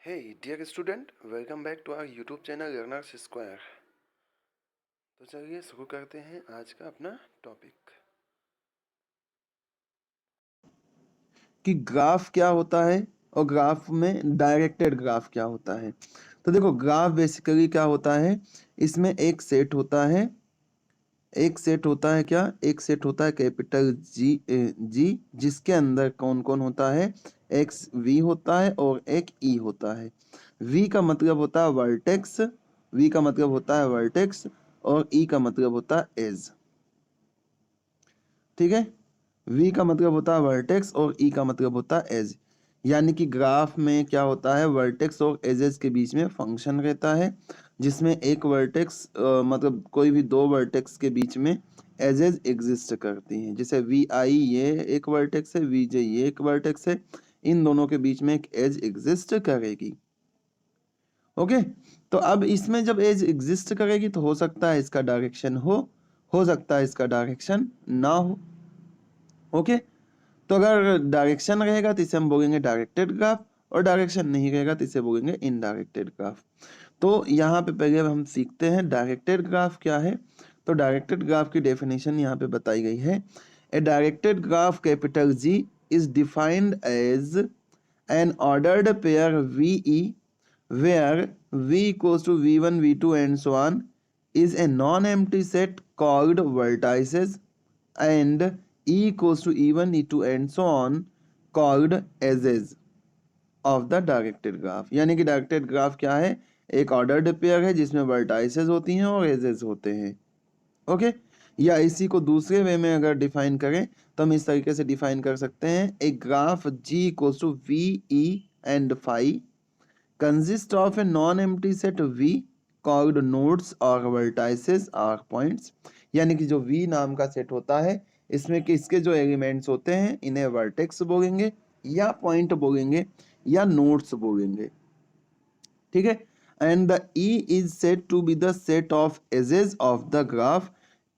Hey dear student, welcome back to our YouTube channel Learners Square। तो चलिए शुरू करते हैं आज का अपना टॉपिक कि ग्राफ क्या होता है और ग्राफ में डायरेक्टेड ग्राफ क्या होता है। तो देखो, ग्राफ बेसिकली क्या होता है, इसमें एक सेट होता है, एक सेट होता है क्या, एक सेट होता है कैपिटल जी, जिसके अंदर कौन कौन होता है, एक्स वी होता है और एक ई होता है। वी का मतलब होता है वर्टेक्स, वी का मतलब होता है वर्टेक्स और ई का मतलब होता है एज। ठीक है, वी का मतलब होता है वर्टेक्स और ई का मतलब होता है एज। यानी कि ग्राफ में क्या होता है, वर्टेक्स और एजेस के बीच में फंक्शन रहता है, जिसमें एक वर्टेक्स मतलब कोई भी दो वर्टेक्स के बीच में एजेस एग्जिस्ट करती हैं। जैसे वी आई ये एक वर्टेक्स है, वी जे ये एक वर्टेक्स है, इन दोनों के बीच में एक एज एग्जिस्ट करेगी। ओके, तो अब इसमें जब एज एग्जिस्ट करेगी तो हो सकता है इसका डायरेक्शन हो सकता है इसका डायरेक्शन ना हो। ओके, तो अगर डायरेक्शन रहेगा तो इसे हम बोलेंगे डायरेक्टेड ग्राफ, और डायरेक्शन नहीं रहेगा तो इसे बोलेंगे इनडायरेक्टेड ग्राफ। तो यहाँ पे पहले हम सीखते हैं डायरेक्टेड ग्राफ क्या है। तो डायरेक्टेड ग्राफ की डेफिनेशन यहाँ पे बताई गई है। A directed graph capital G is defined as an ordered pair V E where v equals to v1 v2 and so on is a non-empty set called vertices and e equals to e1 e2 and so on called edges of the directed graph। यानी कि directed graph क्या है, एक ordered pair है जिसमें vertices होती हैं और एजेस होते हैं। ओके, या इसी को दूसरे वे में अगर डिफाइन करें तो हम इस तरीके से डिफाइन कर सकते हैं, a graph g equals to V E and phi consist of a non-empty set V called nodes or vertices or points। यानी कि जो V नाम का सेट होता है, इसमें किसके जो एलिमेंट्स होते हैं इन्हें वर्टेक्स बोलेंगे या पॉइंट बोलेंगे या नोड्स बोलेंगे। ठीक है, and the E is set to be the set of edges of the graph,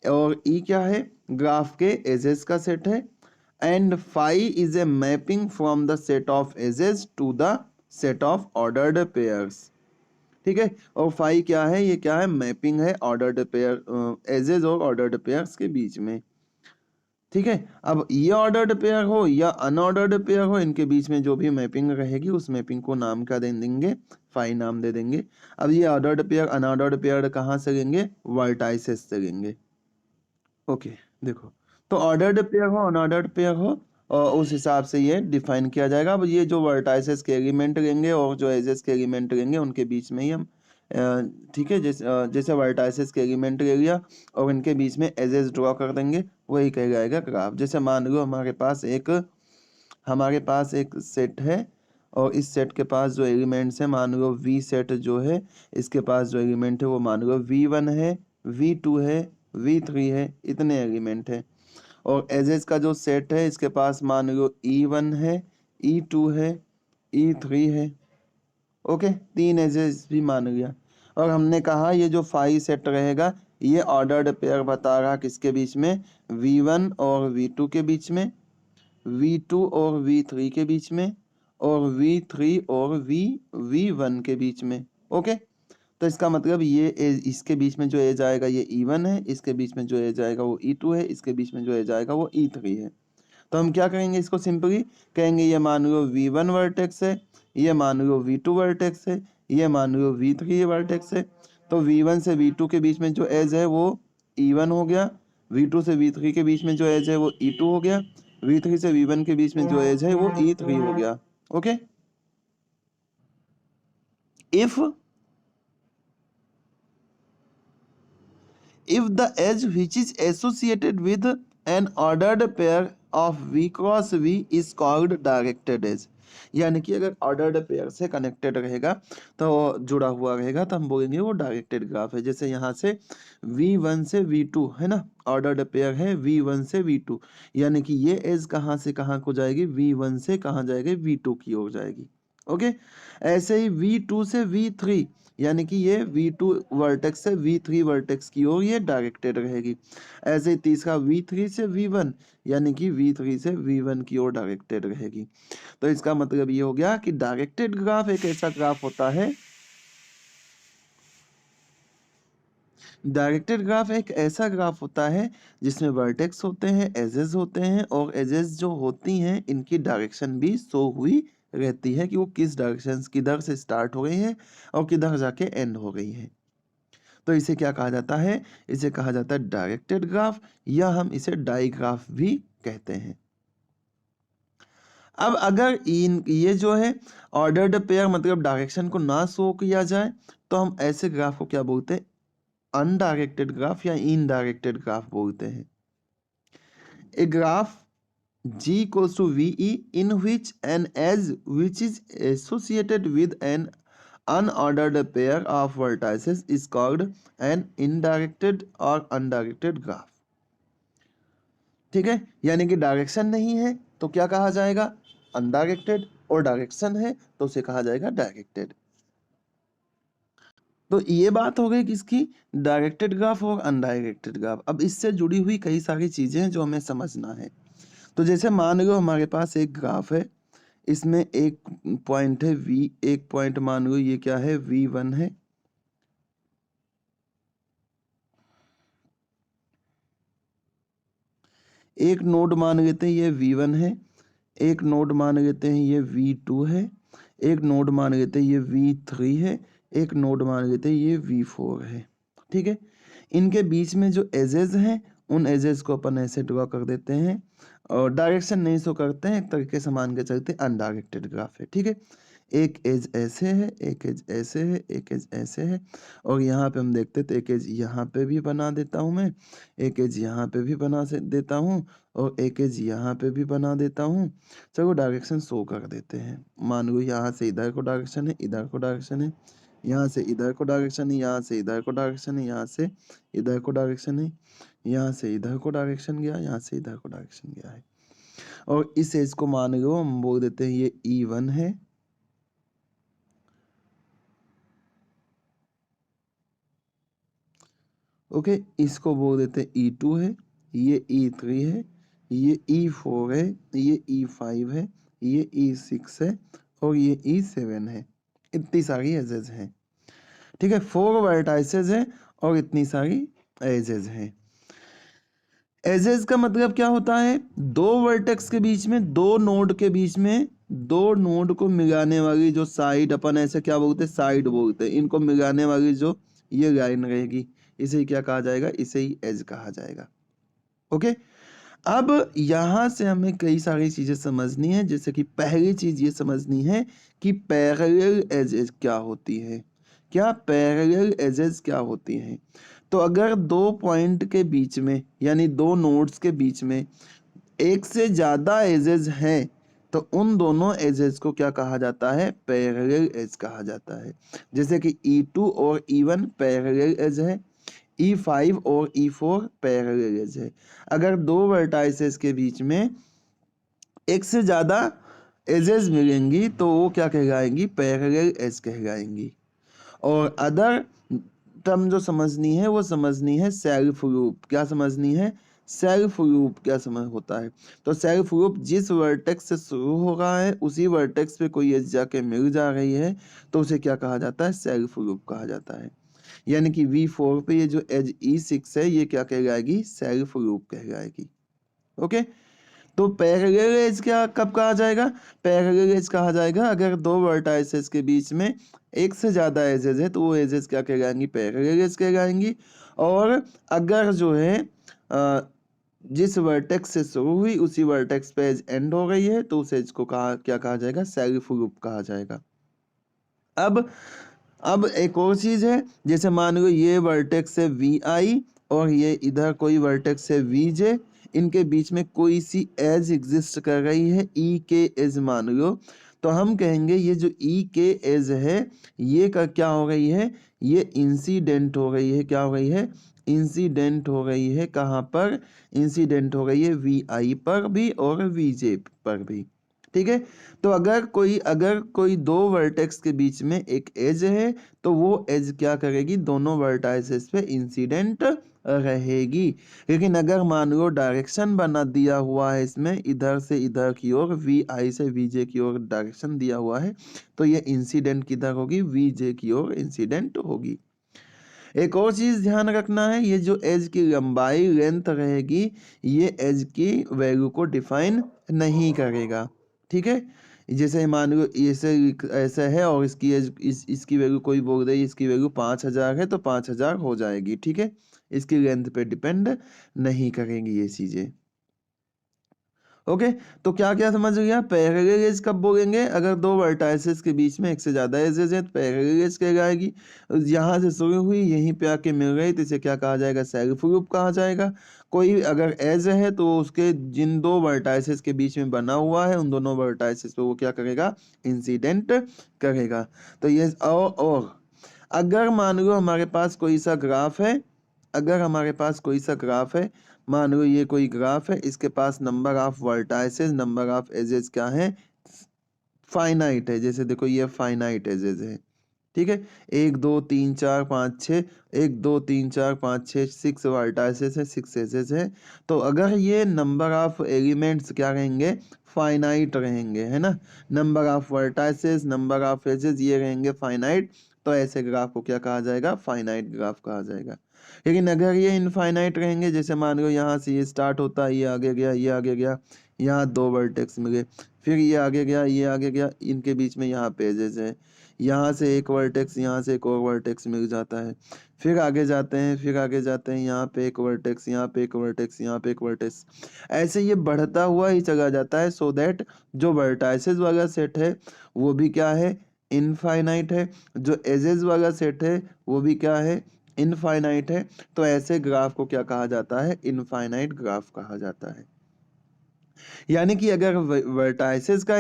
और E क्या है, ग्राफ के एजेस का सेट है। And phi is a mapping from the set of edges to the set of ordered pairs. ठीक है, और phi क्या है, ये क्या है, मैपिंग है ऑर्डर्ड पेयर एजेस और ऑर्डर्ड पेयर्स के बीच में। ठीक है, अब ये ऑर्डर्ड पेयर हो या अनऑर्डर्ड पेयर हो, इनके बीच में जो भी मैपिंग रहेगी उस मैपिंग को नाम क्या दे देंगे, फाई नाम दे देंगे। अब ये ऑर्डर्ड पेयर अनऑर्डर्ड पेयर कहाँ से लेंगे, वर्टाइसेस से लेंगे। ओके, देखो, तो ऑर्डर्ड पेयर हो अनऑर्डर्ड पेयर हो और उस हिसाब से ये डिफाइन किया जाएगा। अब ये जो वर्टाइसेस के एलिमेंट लेंगे और जो एजेस के एलिमेंट लेंगे उनके बीच में ही हम ठीक है, जैसे वर्टाइसेस के एलिमेंट ले लिया और इनके बीच में एजेस ड्रॉ कर देंगे, वही कह जाएगा ग्राफ। जैसे मान लो हमारे पास एक सेट है और इस सेट के पास जो एलिमेंट्स है, मान लो वी सेट जो है, इसके पास जो एलिमेंट है वो मान लो v1 है, v2 है, v3 है, इतने एलिमेंट है। और एजेस का जो सेट है, इसके पास मान लो e1 है, e2 है, e3 है। ओके, तीन एजेस भी मान लिया। और हमने कहा ये जो फाई सेट रहेगा ये ऑर्डर्ड पेयर बता रहा किसके बीच में, v1 और v2 के बीच में, v2 और v3 के बीच में, और v3 और v1 के बीच में। ओके, तो इसका मतलब ये इसके बीच में जो एज आएगा ये e1 है, इसके बीच में जो एज आएगा वो e2 है, इसके बीच में जो एज आएगा वो e3 है। तो हम क्या करेंगे, इसको सिंपली कहेंगे ये मान लो v1 वर्टेक्स है, ये मान लो v2 वर्टेक्स है, ये मान लो v3 वर्टेक्स है। तो v1 से v2 के बीच में जो एज है वो e1 हो गया, v2 से v3 के बीच में जो एज है वो e2 हो गया, v3 से v1 के बीच में जो एज है वो e3 हो गया। Okay, if the edge which is associated with an ordered pair of v cross v is called directed edge। यानी कि अगर ऑर्डर्ड पेयर से कनेक्टेड रहेगा तो जुड़ा हुआ रहेगा तो हम बोलेंगे वो डायरेक्टेड ग्राफ है। जैसे यहाँ से v1 से v2 है ना, ऑर्डर्ड पेयर है v1 से v2, यानी कि ये एज कहाँ से कहाँ को जाएगी, v1 से कहाँ जाएगी, v2 की ओर जाएगी। ओके। ऐसे ही V2 से V3 यानी कि ये V2 वर्टेक्स से V3 वर्टेक्स की ओर ये डायरेक्टेड रहेगी। ऐसे ही तीसरा V3 से V1 यानी कि V3 से V1 की ओर डायरेक्टेड रहेगी। तो इसका मतलब ये हो गया कि डायरेक्टेड ग्राफ एक ऐसा ग्राफ होता है, डायरेक्टेड ग्राफ एक ऐसा ग्राफ होता है जिसमें वर्टेक्स होते हैं, एजेस होते हैं, और एजेस जो होती हैं इनकी डायरेक्शन भी शो हुई रहती है कि वो किस डायरेक्शन किधर से स्टार्ट हो गई है और किधर जाके एंड हो गई है। तो इसे क्या कहा जाता है? इसे कहा जाता है डायरेक्टेड ग्राफ, या हम इसे डाइग्राफ भी कहते हैं। अब अगर इन ये जो है ऑर्डर्ड पेयर मतलब डायरेक्शन को ना शो किया जाए तो हम ऐसे ग्राफ को क्या बोलते हैं? अनडायरेक्टेड ग्राफ या इनडायरेक्टेड ग्राफ बोलते हैं। A graph G equals to VE in which an edge which is associated with an unordered pair of vertices is called an indirected or undirected graph। ठीक है, यानी कि डायरेक्शन नहीं है तो क्या कहा जाएगा? अनडायरेक्टेड, और डायरेक्शन है तो उसे कहा जाएगा डायरेक्टेड। तो ये बात हो गई किसकी? डायरेक्टेड ग्राफ और अनडायरेक्टेड ग्राफ। अब इससे जुड़ी हुई कई सारी चीजें हैं जो हमें समझना है। तो जैसे मान लो हमारे पास एक ग्राफ है, इसमें एक पॉइंट है V, एक पॉइंट मान लो ये क्या है? V1 है। एक नोड मान लेते हैं ये V1 है, एक नोड मान लेते हैं ये V2 है, एक नोड मान लेते हैं ये V3 है, एक नोड मान लेते हैं ये V4 है। ठीक है, इनके बीच में जो एजेस हैं उन एजेस को अपन ऐसे ड्रॉ कर देते हैं, और डायरेक्शन नहीं शो करते हैं, एक तरीके से मान के चलते अनडायरेक्टेड ग्राफ है। ठीक है, एक एज ऐसे है, एक एज ऐसे है, एक एज ऐसे है, और यहाँ पे हम देखते तो एक एज यहाँ पे भी बना देता हूँ मैं, एक एज यहाँ पे भी बना से देता हूँ, और एक एज यहाँ पे भी बना देता हूँ। चलो डायरेक्शन शो कर देते हैं। मान लो यहाँ से इधर को डायरेक्शन है, इधर को डायरेक्शन है, यहाँ से इधर को डायरेक्शन है, यहाँ से इधर को डायरेक्शन है, यहाँ से इधर को डायरेक्शन है, यहाँ से इधर को डायरेक्शन गया, यहाँ से इधर को डायरेक्शन गया है। और इस एज को मान लो हम बोल देते हैं ये E1 है, ओके। इसको बोल देते हैं E2 है, ये E3 है, ये E4 है, ये E5 है, ये E6 है, और ये E7 है। इतनी सारी एजेस हैं। ठीक है, 4 वर्टाइसेस हैं और इतनी सारी एजेस हैं। एजेस का मतलब क्या होता है? दो वर्टेक्स के बीच में, दो नोड के बीच में, दो नोड को मिलाने वाली जो साइड, अपन ऐसे क्या बोलते हैं? साइड बोलते हैं। इनको मिलाने वाली जो ये लाइन रहेगी, इसे ही क्या कहा जाएगा? इसे ही एज कहा जाएगा। ओके, अब यहां से हमें कई सारी चीजें समझनी है। जैसे कि पहली चीज ये समझनी है कि पैरेलल एजेस क्या होती है। क्या पैरेलल एजेस क्या होती हैं? तो अगर दो पॉइंट के बीच में यानी दो नोड्स के बीच में एक से ज्यादा एजेस हैं तो उन दोनों एजेस को क्या कहा जाता है? पैरेलल एज कहा जाता है। जैसे कि E2 और E1 पैरेलल एज है, E5 और E4 पैरेलल एज है। अगर दो वर्टाइसेस के बीच में एक से ज्यादा एजेस मिलेंगी तो वो क्या कहलाएंगी? Parallel as कहलाएंगी। और अदर टर्म जो समझनी है वो समझनी है सेल्फ लूप। क्या समझनी है? सेल्फ लूप क्या समझ होता है? तो सेल्फ लूप जिस वर्टेक्स से शुरू हो रहा है उसी वर्टेक्स पे कोई एज जाके मिल जा रही है तो उसे क्या कहा जाता है? सेल्फ लूप कहा जाता है। यानी कि V4 पे ये जो एज E6 है ये क्या कहलाएगी? सेल्फ लूप कहलाएगी। ओके, तो पैरेलल एज क्या कब कहा जाएगा? पैरेलल एज कहा जाएगा अगर दो वर्टाइसेस के बीच में एक से ज्यादा एजेस है तो वो एजेस क्या कहलाएंगी? Parallel as कहलाएंगी। और अगर जो है जिस वर्टेक्स से शुरू हुई उसी वर्टेक्स पे एज एंड हो गई है तो उस एज को क्या कहा जाएगा? सेल्फ लूप कहा जाएगा। अब एक और चीज है, जैसे मान लो ये वर्टेक्स है Vi और ये इधर कोई वर्टेक्स है Vj, इनके बीच में कोई सी एज एग्जिस्ट कर रही है, E के एज मान लो, तो हम कहेंगे ये जो E के एज है ये का क्या हो गई है? ये इंसिडेंट हो गई है। क्या हो गई है? इंसिडेंट हो गई है। कहाँ पर इंसिडेंट हो गई है? Vi पर भी और Vj पर भी। ठीक है। तो अगर कोई दो वर्टेक्स के बीच में एक एज है तो वो एज क्या करेगी, दोनों वर्टाइसेस पे इंसिडेंट रहेगी। लेकिन अगर मान लो डायरेक्शन बना दिया हुआ है इसमें, इधर से इधर की ओर, वी आई से वी जे की ओर डायरेक्शन दिया हुआ है, तो ये इंसिडेंट किधर होगी, वी जे की ओर इंसिडेंट होगी। एक और चीज ध्यान रखना है, ये जो एज की लंबाई लेंथ रहेगी, ये एज की वैल्यू को डिफाइन नहीं करेगा। ठीक है, जैसे मान लो ऐसे ऐसा है और इसकी एज इसकी वैल्यू कोई बोल रही है इसकी वैल्यू 5000 है तो 5000 हो जाएगी। ठीक है, इसकी लेंथ पे डिपेंड नहीं करेंगी ये चीजें। ओके, तो क्या क्या समझ गया। पैरेलल एज कब बोलेंगे, अगर दो वर्टाइसेस के बीच में एक से ज्यादा एजेस है तो पैरेलल एज कहलाएगी। यहाँ से शुरू हुई यहीं पे आके मिल गई तो इसे क्या कहा जाएगा, सेल्फ लूप कहा जाएगा। कोई अगर एज है तो उसके जिन दो वर्टाइसेस के बीच में बना हुआ है उन दोनों वर्टाइसेस पे वो क्या करेगा, इंसिडेंट करेगा। तो ये और अगर मान लो हमारे पास कोई सा ग्राफ है, अगर हमारे पास कोई सा ग्राफ है, मान लो ये कोई ग्राफ है, इसके पास number of vertices, number of edges क्या है, फाइनाइट है। जैसे देखो ये फाइनाइट एजेस है। ठीक है, 1 2 3 4 5 6, 1 2 3 4 5 6 6 वर्टाइसेस है, 6 एजेस है। तो अगर ये नंबर ऑफ एलिमेंट्स क्या रहेंगे, फाइनाइट रहेंगे, है ना, number of vertices number of edges ये रहेंगे फाइनाइट, तो ऐसे ग्राफ को क्या कहा जाएगा, फाइनाइट ग्राफ कहा जाएगा। लेकिन अगर ये इनफाइनाइट रहेंगे, जैसे मान लो यहाँ से ये स्टार्ट होता है, ये आगे गया, ये आगे गया, यहाँ दो वर्टेक्स मिले, फिर ये आगे गया, ये आगे गया, इनके बीच में यहाँ पेजेस है, यहाँ से एक वर्टेक्स, यहाँ से एक और वर्टेक्स मिल जाता है, फिर आगे जाते हैं, फिर आगे जाते हैं, यहाँ पे एक वर्टेक्स, यहाँ पे एक वर्टेक्स, यहाँ पे एक वर्टेक्स, ऐसे ये बढ़ता हुआ ही चला जाता है। सो दैट जो वर्टाइसेस वाला सेट है वो भी क्या है, इनफाइनाइट है, जो एजेस वाला सेट है वो भी क्या है, इनफाइनाइट है। तो ऐसे ग्राफ को क्या कहा जाता है, इनफाइनाइट ग्राफ कहा जाता है। यानी कि अगर वर्टाइसेस का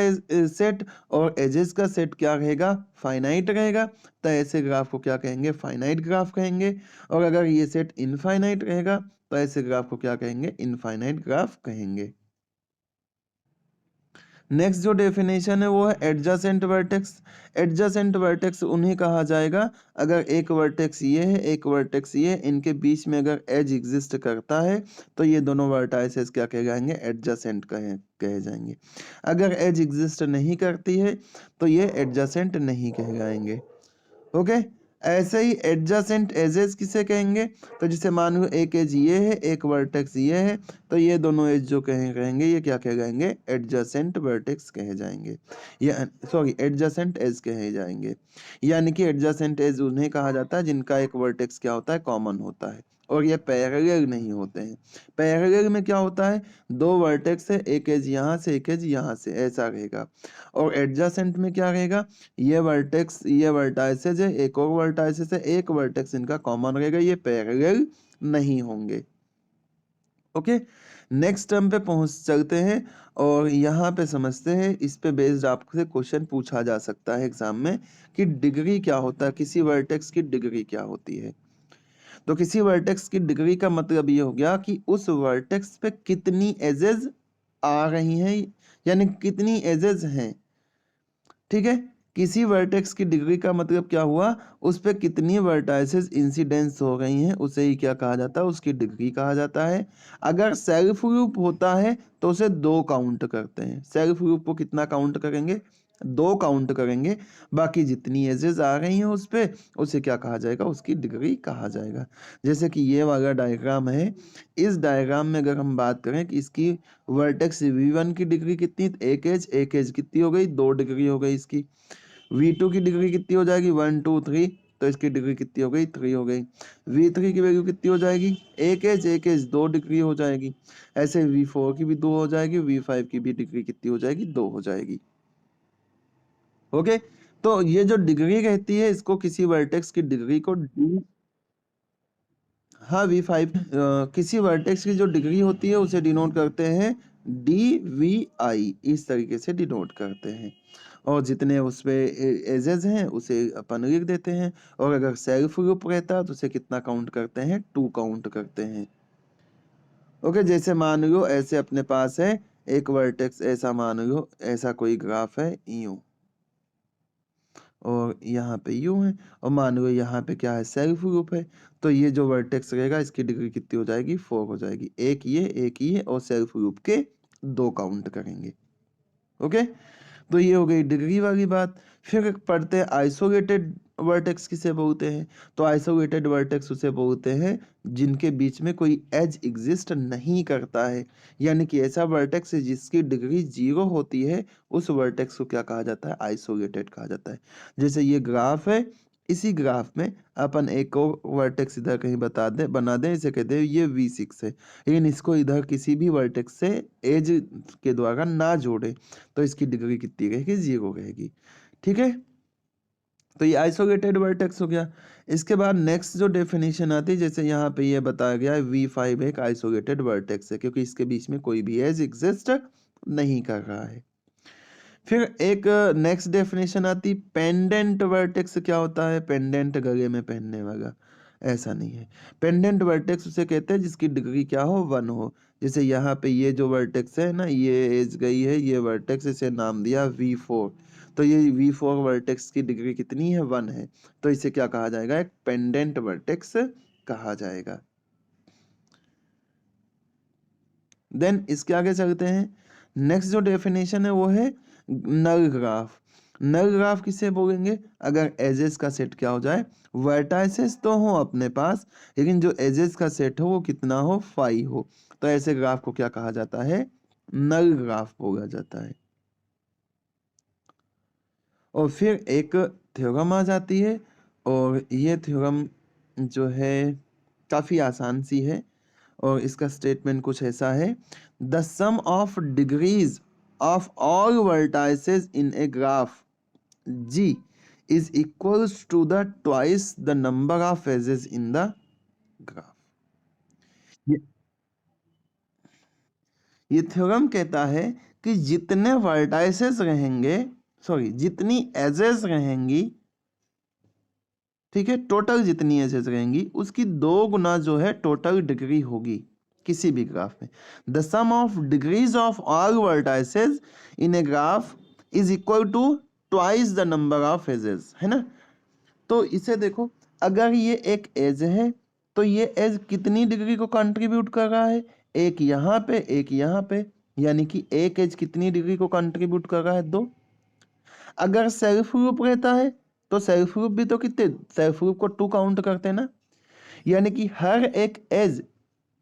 सेट और एजेस का सेट क्या रहेगा, फाइनाइट रहेगा, तो ऐसे ग्राफ को क्या कहेंगे, फाइनाइट ग्राफ कहेंगे। और अगर ये सेट इनफाइनाइट रहेगा तो ऐसे ग्राफ को क्या कहेंगे, इनफाइनाइट ग्राफ कहेंगे। नेक्स्ट जो डेफिनेशन है वो है एडजेसेंट वर्टेक्स। एडजेसेंट वर्टेक्स उन्हें कहा जाएगा अगर एक वर्टेक्स ये है, एक वर्टेक्स ये है, इनके बीच में अगर एज एग्जिस्ट करता है तो ये दोनों वर्टाइसेस क्या कहे जाएंगे, एडजेसेंट कहे जाएंगे। अगर एज एग्जिस्ट नहीं करती है तो ये एडजेसेंट नहीं कहे जाएंगे। ओके, ऐसे ही एडजेसेंट एजेस किसे कहेंगे, तो जैसे मान लो एक एज ये है, एक वर्टेक्स ये है, तो ये दोनों एज जो कहेंगे ये क्या कहे जाएंगे, एडजेसेंट वर्टेक्स कहे जाएंगे, या सॉरी एडजेसेंट एज कहे जाएंगे। यानी कि एडजेसेंट एज उन्हें कहा जाता है जिनका एक वर्टेक्स क्या होता है, कॉमन होता है, और ये पैरेलल नहीं होते हैं। पैरेलल में क्या होता है, दो वर्टेक्स है, एक एज यहाँ से एक एज यहाँ से, ऐसा रहेगा। और एडजेसेंट में क्या रहेगा, ये वर्टेक्स ये वर्टाइसेस है, एक और वर्टाइसेस है, एक वर्टेक्स इनका कॉमन रहेगा, ये पैरेलल नहीं होंगे। ओके, नेक्स्ट टर्म पे पहुंच चलते हैं और यहाँ पे समझते हैं, इस पे बेस्ड आपसे क्वेश्चन पूछा जा सकता है एग्जाम में कि डिग्री क्या होता है, किसी वर्टेक्स की डिग्री क्या होती है। तो किसी वर्टेक्स की डिग्री का मतलब ये हो गया कि उस वर्टेक्स पे कितनी एजेस आ रही हैं, यानी कितनी एजेस हैं। ठीक है, किसी वर्टेक्स की डिग्री का मतलब क्या हुआ, उस पे कितनी वर्टाइसेस इंसिडेंस हो गई हैं, उसे ही क्या कहा जाता है, उसकी डिग्री कहा जाता है। अगर सेल्फ लूप होता है तो उसे 2 काउंट करते हैं। सेल्फ लूप को कितना काउंट करेंगे, 2 काउंट करेंगे। बाकी जितनी एजेस आ रही हैं उस पे, उसे क्या कहा जाएगा, उसकी डिग्री कहा जाएगा। जैसे कि ये वाला डायग्राम है, इस डायग्राम में अगर हम बात करें कि इसकी वर्टेक्स V1 की डिग्री कितनी, एक एज कितनी हो गई, 2 डिग्री हो गई इसकी। V2 की डिग्री कितनी हो जाएगी, 1 2 3, तो इसकी डिग्री कितनी हो गई, 3 हो गई। V3 की वैल्यू कितनी हो जाएगी, एक एज 2 डिग्री हो जाएगी। ऐसे V4 की भी 2 हो जाएगी, V5 की भी डिग्री कितनी हो जाएगी, 2 हो जाएगी। ओके, तो ये जो डिग्री रहती है इसको किसी वर्टेक्स की डिग्री को हाँ V5 किसी वर्टेक्स की जो डिग्री होती है उसे डिनोट करते हैं DVI, इस तरीके से डिनोट करते हैं। और जितने उस पे एजेस हैं उसे अपन लिख देते हैं, और अगर सेल्फ ग्रुप रहता है तो उसे कितना काउंट करते हैं, 2 काउंट करते हैं। ओके, जैसे मान लो ऐसे अपने पास है एक वर्टेक्स ऐसा मान लो, ऐसा कोई ग्राफ है यूं, और यहाँ पे यूं है, और मान लो यहाँ पे क्या है, सेल्फ ग्रुप है, तो ये जो वर्टेक्स रहेगा इसकी डिग्री कितनी हो जाएगी, 4 हो जाएगी। एक ये और सेल्फ ग्रुप के 2 काउंट करेंगे। ओके, तो ये हो गई डिग्री वाली बात। फिर पढ़ते हैं आइसोलेटेड वर्टेक्स किसे बोलते हैं। तो आइसोलेटेड वर्टेक्स उसे बोलते हैं जिनके बीच में कोई एज एग्जिस्ट नहीं करता है, यानी कि ऐसा वर्टेक्स जिसकी डिग्री 0 होती है, उस वर्टेक्स को क्या कहा जाता है, आइसोलेटेड कहा जाता है। जैसे ये ग्राफ है, इसी ग्राफ में अपन एक और वर्टेक्स इधर कहीं बना दें, इसे कहते हैं ये V6 है, लेकिन इसको इधर किसी भी वर्टेक्स से एज के द्वारा ना जोड़े, तो इसकी डिग्री कितनी रहेगी, 0 रहेगी। ठीक है, तो ये आइसोलेटेड वर्टेक्स हो गया। इसके बाद नेक्स्ट जो डेफिनेशन आती है, जैसे यहाँ पे ये बताया गया है V5 एक आइसोलेटेड वर्टेक्स है, क्योंकि इसके बीच में कोई भी एज एग्जिस्ट नहीं कर रहा है। फिर एक नेक्स्ट डेफिनेशन आती, पेंडेंट वर्टेक्स क्या होता है, पेंडेंट गले में पहनने वाला, ऐसा नहीं है। पेंडेंट वर्टेक्स उसे कहते हैं जिसकी डिग्री क्या हो, 1 हो। जैसे यहाँ पे ये जो वर्टेक्स है ना, ये एज गई है, ये वर्टेक्स, इसे नाम दिया V4, तो ये V4 वर्टेक्स की डिग्री कितनी है, 1 है, तो इसे क्या कहा जाएगा, एक पेंडेंट वर्टेक्स कहा जाएगा। देन इसके आगे चलते हैं, नेक्स्ट जो डेफिनेशन है वो है नल ग्राफ। नल ग्राफ किसे बोलेंगे, अगर एजेस का सेट क्या हो जाए, वर्टाइसेस तो हो अपने पास, लेकिन जो एजेस का सेट हो वो कितना हो, 5 हो, तो ऐसे ग्राफ को क्या कहा जाता है, नल ग्राफ बोला जाता है। और फिर एक थ्योरम आ जाती है, और ये थ्योरम जो है काफ़ी आसान सी है, और इसका स्टेटमेंट कुछ ऐसा है, the sum of degrees of all vertices in a graph G is equals to the twice the number of edges in the graph। ये ये थ्योरम कहता है कि जितने वर्टाइसेस रहेंगे, सॉरी जितनी एजेस रहेंगी, ठीक है, टोटल जितनी एजेस रहेंगी उसकी 2 गुना जो है टोटल डिग्री होगी किसी भी ग्राफ में। The sum of degrees of all vertices in a graph is equal to twice the number of edges, है ना। तो इसे देखो, अगर ये एक एज है तो ये एज कितनी डिग्री को कंट्रीब्यूट कर रहा है, एक यहाँ पे एक यहाँ पे, यानी कि एक एज कितनी डिग्री को कंट्रीब्यूट कर रहा है, 2। अगर सेल्फ ग्रुप रहता है तो सेल्फ ग्रुप भी तो कितने, सेल्फ ग्रुप को 2 काउंट करते हैं ना, यानी कि हर एक एज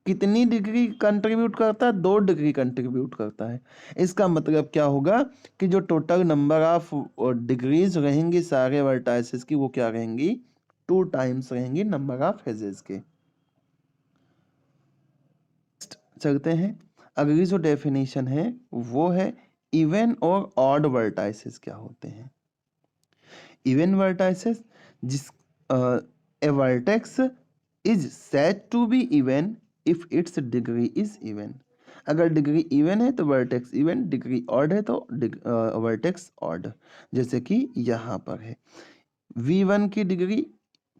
कितनी डिग्री कंट्रीब्यूट करता है, 2 डिग्री कंट्रीब्यूट करता है। इसका मतलब क्या होगा कि जो टोटल नंबर ऑफ डिग्रीज रहेंगी सारे वर्टाइसेस की, वो क्या रहेंगी, 2 टाइम्स रहेंगी नंबर ऑफ एजेस के। चलते हैं, अगली जो डेफिनेशन है वो है इवन और ऑड वर्टाइसेस क्या होते हैं। इवन वर्टाइसेस, जिस a vertex is said to be even if its degree is even. अगर डिग्री इवन है तो वर्टेक्स इवन, डिग्री ऑड है तो वर्टेक्स ऑड। जैसे कि यहाँ पर है V1 की डिग्री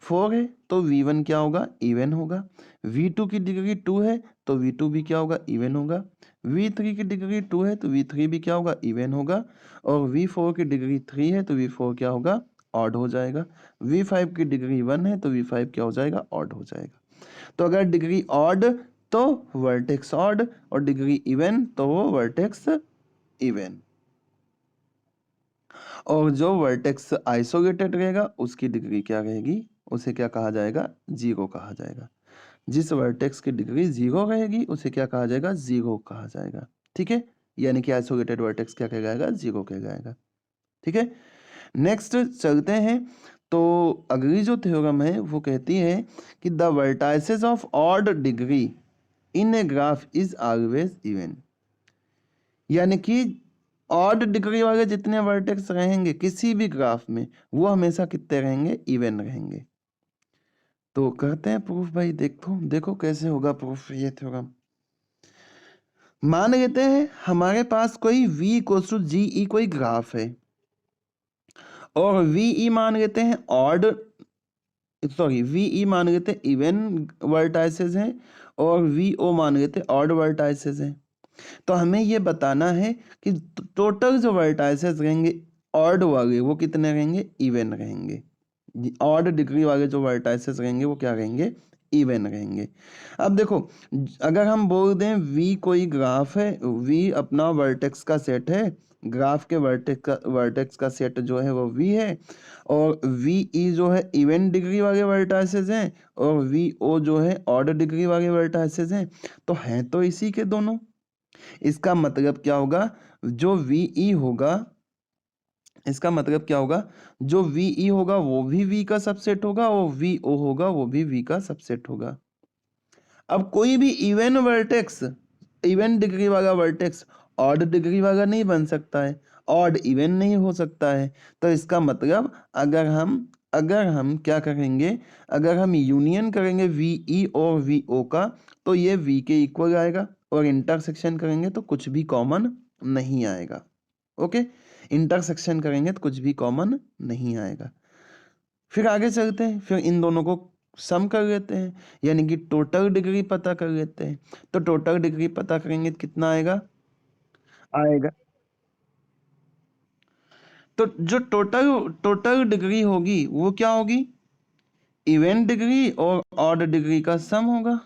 4 है तो V1 क्या होगा, इवन होगा। V2 की डिग्री 2 है तो V2 भी क्या होगा, इवन होगा। V3 की डिग्री 2 है तो V3 भी क्या होगा, इवन होगा। और V4 की डिग्री 3 है तो V4 क्या होगा, ऑड हो जाएगा। V5 की डिग्री 1 है तो V5 क्या हो जाएगा, ऑड हो जाएगा। तो अगर डिग्री ऑड तो वर्टेक्स ऑड, और डिग्री इवन तो वो वर्टेक्स इवन। और जो वर्टेक्स आइसोलेटेड रहेगा उसकी डिग्री क्या रहेगी, उसे क्या कहा जाएगा, 0 कहा जाएगा। जिस वर्टेक्स की डिग्री 0 रहेगी उसे क्या कहा जाएगा, 0 कहा जाएगा। ठीक है, यानी कि आइसोलेटेड वर्टेक्स क्या कहलाएगा, 0 कहलाएगा। ठीक है, नेक्स्ट चलते हैं। तो अगली जो थ्योरम है वो कहती है कि the vertices of odd degree in a graph is always even, यानी कि ऑड डिग्री वाले जितने वर्टेक्स रहेंगे किसी भी ग्राफ में वो हमेशा कितने रहेंगे, इवन रहेंगे। तो करते हैं प्रूफ भाई, देखो देखो कैसे होगा प्रूफ ये थ्योरम। मान लेते हैं हमारे पास कोई V इक्वल्स टू जी ई कोई ग्राफ है, और VE मान लेते हैं ऑड, सॉरी VE मान लेते हैं इवन वर्टाइसेस हैं, और VO मान लेते हैं ऑड वर्टाइसेस हैं। तो हमें ये बताना है कि टोटल जो वर्टाइसेस रहेंगे ऑड वाले वो कितने रहेंगे, इवन रहेंगे। ऑड डिग्री वाले जो वर्टाइसेस रहेंगे वो क्या रहेंगे, इवन रहेंगे। अब देखो अगर हम बोल दें v कोई ग्राफ है, v अपना वर्टेक्स का सेट है, ग्राफ के वर्टेक्स का सेट जो है वो v है, और वी ई जो है इवन डिग्री वाले वर्टाइसेस हैं, और वी ओ जो है ऑड डिग्री वाले वर्टाइसेस हैं, तो हैं तो इसी के दोनों। इसका मतलब क्या होगा, जो वी ई होगा, इसका मतलब क्या होगा, जो वी ई होगा वो भी v का सबसेट होगा, और वी ओ होगा वो भी v का सबसेट होगा। अब कोई भी इवन वर्टेक्स, इवन डिग्री वाला वर्टेक्स ऑड डिग्री वाला नहीं बन सकता है, ऑड इवन नहीं हो सकता है। तो इसका मतलब अगर हम क्या करेंगे, अगर हम यूनियन करेंगे वी ई और वी ओ का, तो ये v के इक्वल आएगा, और इंटरसेक्शन करेंगे तो कुछ भी कॉमन नहीं आएगा। ओके, इंटरसेक्शन करेंगे तो कुछ भी कॉमन नहीं आएगा। फिर आगे चलते हैं, फिर इन दोनों को सम कर लेते हैं, यानी कि टोटल डिग्री पता कर लेते हैं। तो टोटल डिग्री पता करेंगे तो कितना आएगा, आएगा तो जो टोटल टोटल डिग्री होगी वो क्या होगी, इवन डिग्री और ऑड डिग्री का सम होगा,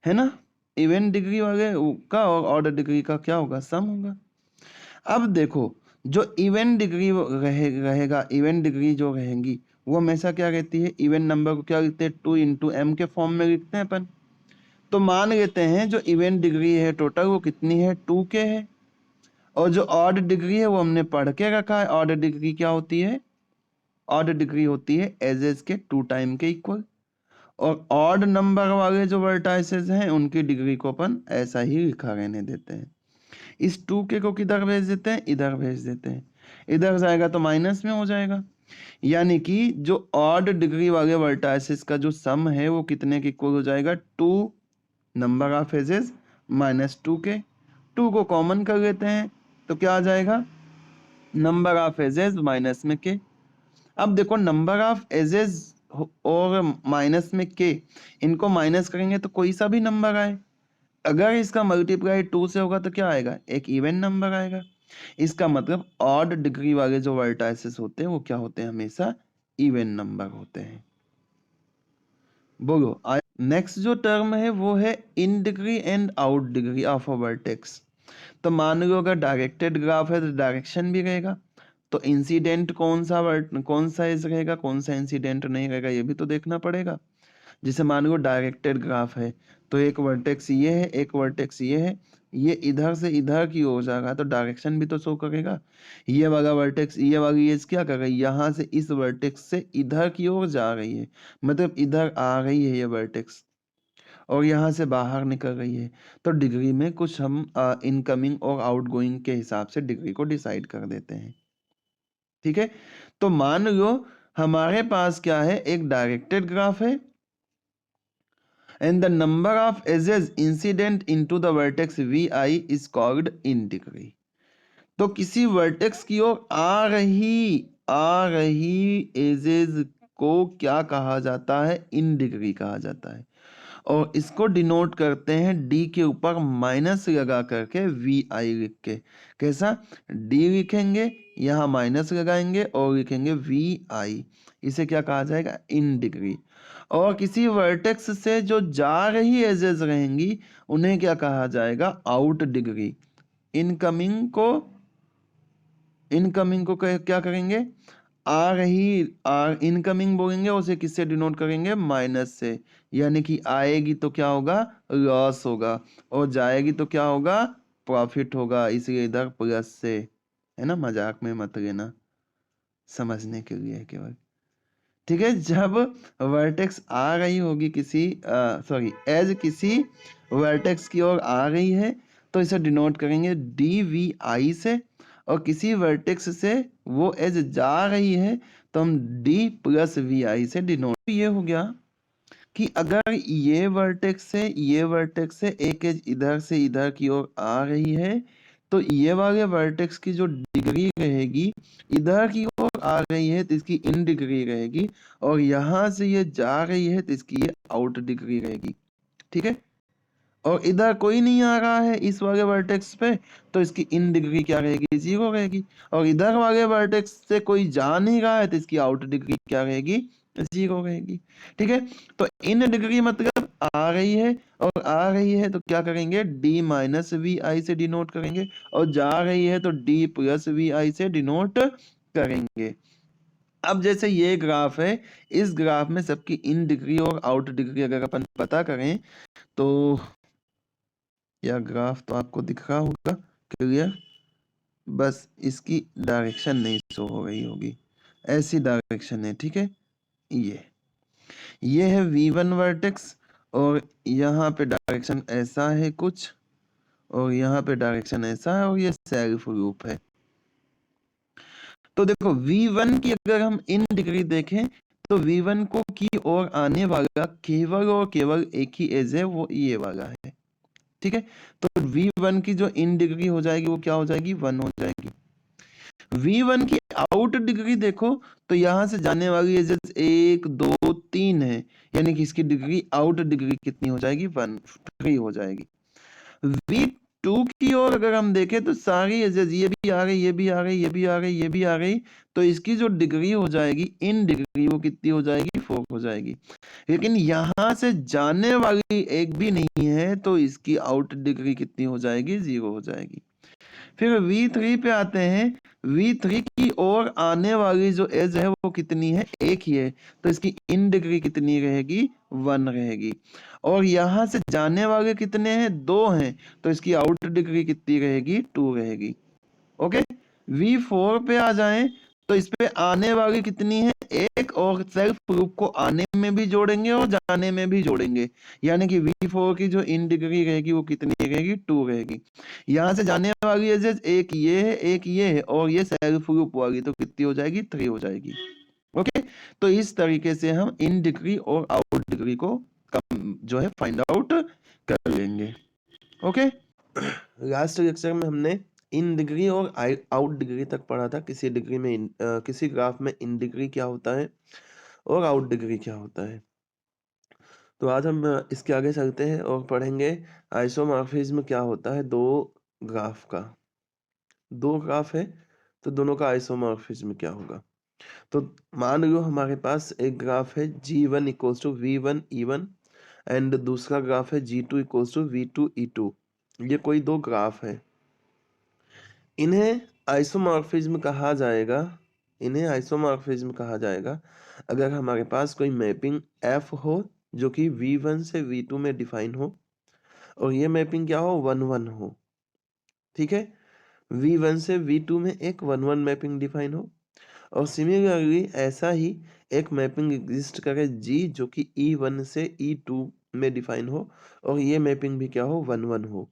है ना। इवन डिग्री वाले का और ऑड डिग्री का क्या होगा, सम होगा। अब देखो जो इवन डिग्री रहेगा, इवन डिग्री जो रहेंगी वो हमेशा क्या रहती है, इवन नंबर को क्या लिखते हैं, 2 × m के फॉर्म में लिखते हैं अपन। तो मान लेते हैं जो इवन डिग्री है टोटल वो कितनी है, 2k है, और जो ऑड डिग्री है वो हमने पढ़ के रखा है, ऑड डिग्री क्या होती है, ऑड डिग्री होती है एजेस के 2 टाइम के इक्वल। और ऑड नंबर वाले जो वर्टाइसेस हैं उनकी डिग्री को अपन ऐसा ही लिखा रहने देते हैं। इस 2k को किधर भेज देते हैं, इधर भेज देते हैं, इधर जाएगा तो माइनस में हो जाएगा। यानी कि जो ऑड डिग्री वाले वर्टाइसेस का जो सम है वो कितने के इक्वल हो जाएगा, 2 number of edges minus 2k। 2 को कॉमन कर लेते हैं तो क्या आ जाएगा, नंबर ऑफ एजेस माइनस में k। अब देखो नंबर ऑफ एजेस और माइनस में k, इनको माइनस करेंगे तो कोई सा भी नंबर आए, अगर इसका मल्टीप्लाई 2 से होगा तो क्या आएगा, एक इवन नंबर आएगा। इसका मतलब ऑड डिग्री वाले जो वर्टाइसेस होते हैं वो क्या होते हैं, हमेशा इवन नंबर होते हैं। बोलो नेक्स्ट जो टर्म है वो है in degree and out degree of a vertex. तो मान लो अगर डायरेक्टेड ग्राफ है तो डायरेक्शन भी रहेगा, तो इंसिडेंट कौन सा एज रहेगा, कौन सा इंसिडेंट नहीं रहेगा, ये भी तो देखना पड़ेगा। जैसे मान लो डायरेक्टेड ग्राफ है तो एक वर्टेक्स ये है, एक वर्टेक्स ये है, ये इधर से इधर की ओर जा रहा है तो डायरेक्शन भी तो शो करेगा। ये वाला वर्टेक्स, ये वाली एज क्या कर रही है, यहाँ से इस वर्टेक्स से इधर की ओर जा रही है, मतलब इधर आ रही है ये वर्टेक्स, और यहाँ से बाहर निकल रही है। तो डिग्री में कुछ हम इनकमिंग और आउटगोइंग के हिसाब से डिग्री को डिसाइड कर देते हैं। ठीक है, तो मान लो हमारे पास क्या है, एक डायरेक्टेड ग्राफ है, and the number of edges incident into the vertex vi is called in degree। तो किसी वर्टेक्स की ओर आ रही एजेस को क्या कहा जाता है, इन डिग्री कहा जाता है, और इसको डिनोट करते हैं डी के ऊपर माइनस लगा करके वी आई लिख के। कैसा, डी लिखेंगे, यहाँ माइनस लगाएंगे और लिखेंगे वी आई, इसे क्या कहा जाएगा, इन डिग्री। और किसी वर्टेक्स से जो जा रही एजेस रहेंगी उन्हें क्या कहा जाएगा, आउट डिग्री। इनकमिंग को क्या करेंगे, इनकमिंग बोलेंगे, उसे किससे डिनोट करेंगे, माइनस से, यानी कि आएगी तो क्या होगा, लॉस होगा, और जाएगी तो क्या होगा, प्रॉफिट होगा, इसलिए इधर प्लस से, है ना, मजाक में मत लेना, समझने के लिए केवल। ठीक है, जब वर्टेक्स आ रही होगी एज किसी वर्टेक्स की ओर आ रही है तो इसे डिनोट करेंगे डी वी आई से, और किसी वर्टेक्स से वो एज जा रही है तो हम डी प्लस वी आई से डिनोट। ये हो गया कि अगर ये वर्टेक्स से एक एज इधर से इधर की ओर आ रही है तो ये वाले वर्टेक्स की जो डिग्री रहेगी, इधर की ओर आ रही है तो इसकी इन डिग्री रहेगी, और यहाँ से ये जा रही है तो इसकी ये आउट डिग्री रहेगी। ठीक है, और इधर कोई नहीं आ रहा है इस वाले वर्टेक्स पे, तो इसकी इन डिग्री क्या रहेगी, 0 रहेगी। और इधर वाले वर्टेक्स से कोई जा नहीं रहा है तो इसकी आउट डिग्री क्या रहेगी, 0 रहेगी। ठीक है, तो इन डिग्री मतलब आ रही है, और आ रही है तो क्या करेंगे, d माइनस वी आई से डिनोट करेंगे, और जा रही है तो d प्लस वी आई से डिनोट करेंगे। अब जैसे ये ग्राफ है, इस ग्राफ में सबकी इन डिग्री और आउट डिग्री अगर अपन पता करें तो यह ग्राफ तो आपको दिख रहा होगा क्लियर, बस इसकी डायरेक्शन नहीं शो हो रही होगी, ऐसी डायरेक्शन है। ठीक है, ये है V1 वर्टेक्स, और यहाँ पे डायरेक्शन ऐसा है कुछ, और यहाँ पे डायरेक्शन ऐसा है, और ये सेल्फ लूप है। तो देखो V1 की अगर हम इन डिग्री देखें तो V1 को की ओर आने वाला केवल और केवल एक ही एज है, वो ये वाला है। ठीक है, तो V1 की जो इन डिग्री हो जाएगी वो क्या हो जाएगी, 1 हो जाएगी। V1 की आउट डिग्री देखो तो यहां से जाने वाली एजेस 1 2 3 है, यानी कि इसकी डिग्री आउट डिग्री कितनी हो जाएगी, 1 3 हो जाएगी। V2 की ओर अगर हम देखें तो सारी एजेस ये भी आ गई, ये भी आ गई, ये भी आ गई, ये भी आ गई, तो इसकी जो डिग्री हो जाएगी इन डिग्री वो कितनी हो जाएगी, 4 हो जाएगी। लेकिन यहां से जाने वाली एक भी नहीं है तो इसकी आउट डिग्री कितनी हो जाएगी, 0 हो जाएगी। फिर V3 पे आते हैं, V3 की ओर आने वाली जो एज है वो कितनी है, एक ही है, तो इसकी इन डिग्री कितनी रहेगी, 1 रहेगी। और यहां से जाने वाले कितने हैं, 2 हैं, तो इसकी आउट डिग्री कितनी रहेगी, 2 रहेगी। ओके, V4 पे आ जाएं तो इस पे आने वाली कितनी है, एक, और सेल्फ ग्रुप को आने में भी जोड़ेंगे और जाने में भी जोड़ेंगे, यानी कि V4 की जो इन डिग्री रहेगी वो कितनी रहेगी, 2 रहेगी। यहां से जाने वाली एजेस एक ये है, एक ये है, और ये सेल्फ ग्रुप वाली तो कितनी हो जाएगी, 3 हो जाएगी। ओके, तो इस तरीके से हम इन डिग्री और आउट डिग्री को जो है फाइंड आउट कर लेंगे। ओके, लास्ट लेक्चर में हमने इन डिग्री और आउट डिग्री तक पढ़ा था, किसी डिग्री में किसी ग्राफ में इन डिग्री क्या होता है और आउट डिग्री क्या होता है। तो आज हम इसके आगे चलते हैं और पढ़ेंगे आइसोमॉर्फिज्म क्या होता है, दो ग्राफ का। दो ग्राफ है तो दोनों का आइसोमॉर्फिज्म क्या होगा। तो मान लो हमारे पास एक ग्राफ है G1 equals to V1 E1 and दूसरा ग्राफ है G2 equals to V2 E2। ये कोई दो ग्राफ है, इन्हें आइसोमॉर्फिज्म कहा जाएगा। इन्हें आइसोमॉर्फिज्म कहा जाएगा अगर हमारे पास कोई मैपिंग F हो जो कि V1 से V2 में डिफाइन हो, और ये मैपिंग क्या हो, 1 1 हो। ठीक है, V1 से V2 में एक 1 1 मैपिंग डिफाइन हो, और सिमिलरली ऐसा ही एक मैपिंग एग्जिस्ट करे G जो कि E1 से E2 में डिफाइन हो, और ये मैपिंग भी क्या हो, 1 1 हो।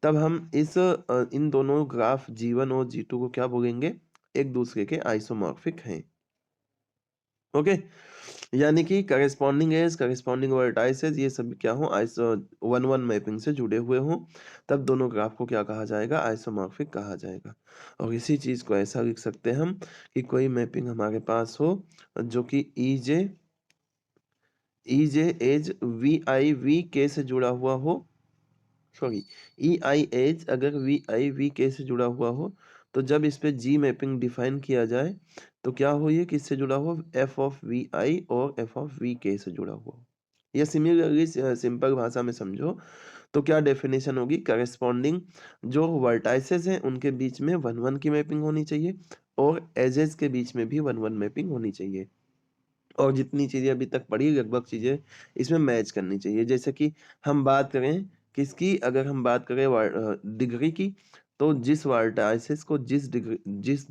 तब हम इन दोनों ग्राफ G1 और G2 को क्या बोलेंगे, एक दूसरे के आइसोमॉर्फिक हैं। ओके, यानी कि करेस्पॉन्डिंग एज, करेस्पॉन्डिंग वर्टाइसेस, ये सब क्या हो, आइसो 1 1 मैपिंग से जुड़े हुए हों, तब दोनों ग्राफ को क्या कहा जाएगा, आइसोमॉर्फिक कहा जाएगा। और इसी चीज को ऐसा लिख सकते हैं हम कि कोई मैपिंग हमारे पास हो जो कि ई जे एज VI VK से जुड़ा हुआ हो, सॉरी EI एज अगर VI VK से जुड़ा हुआ हो, तो जब इस पे G मैपिंग डिफाइन किया जाए तो क्या हो, ये किससे जुड़ा हो, F(VI) और F(VK) से जुड़ा हुआ हो। या सिमिलरली सिंपल भाषा में समझो तो क्या डेफिनेशन होगी, करेस्पॉन्डिंग जो वर्टाइसेस हैं उनके बीच में 1 1 की मैपिंग होनी चाहिए, और एजेस के बीच में भी 1 1 मैपिंग होनी चाहिए। और जितनी चीज़ें अभी तक पढ़ी लगभग चीज़ें इसमें मैच करनी चाहिए। जैसे कि हम बात करें किसकी, अगर हम बात करें डिग्री की, तो जिस वर्टाइसेस को जिस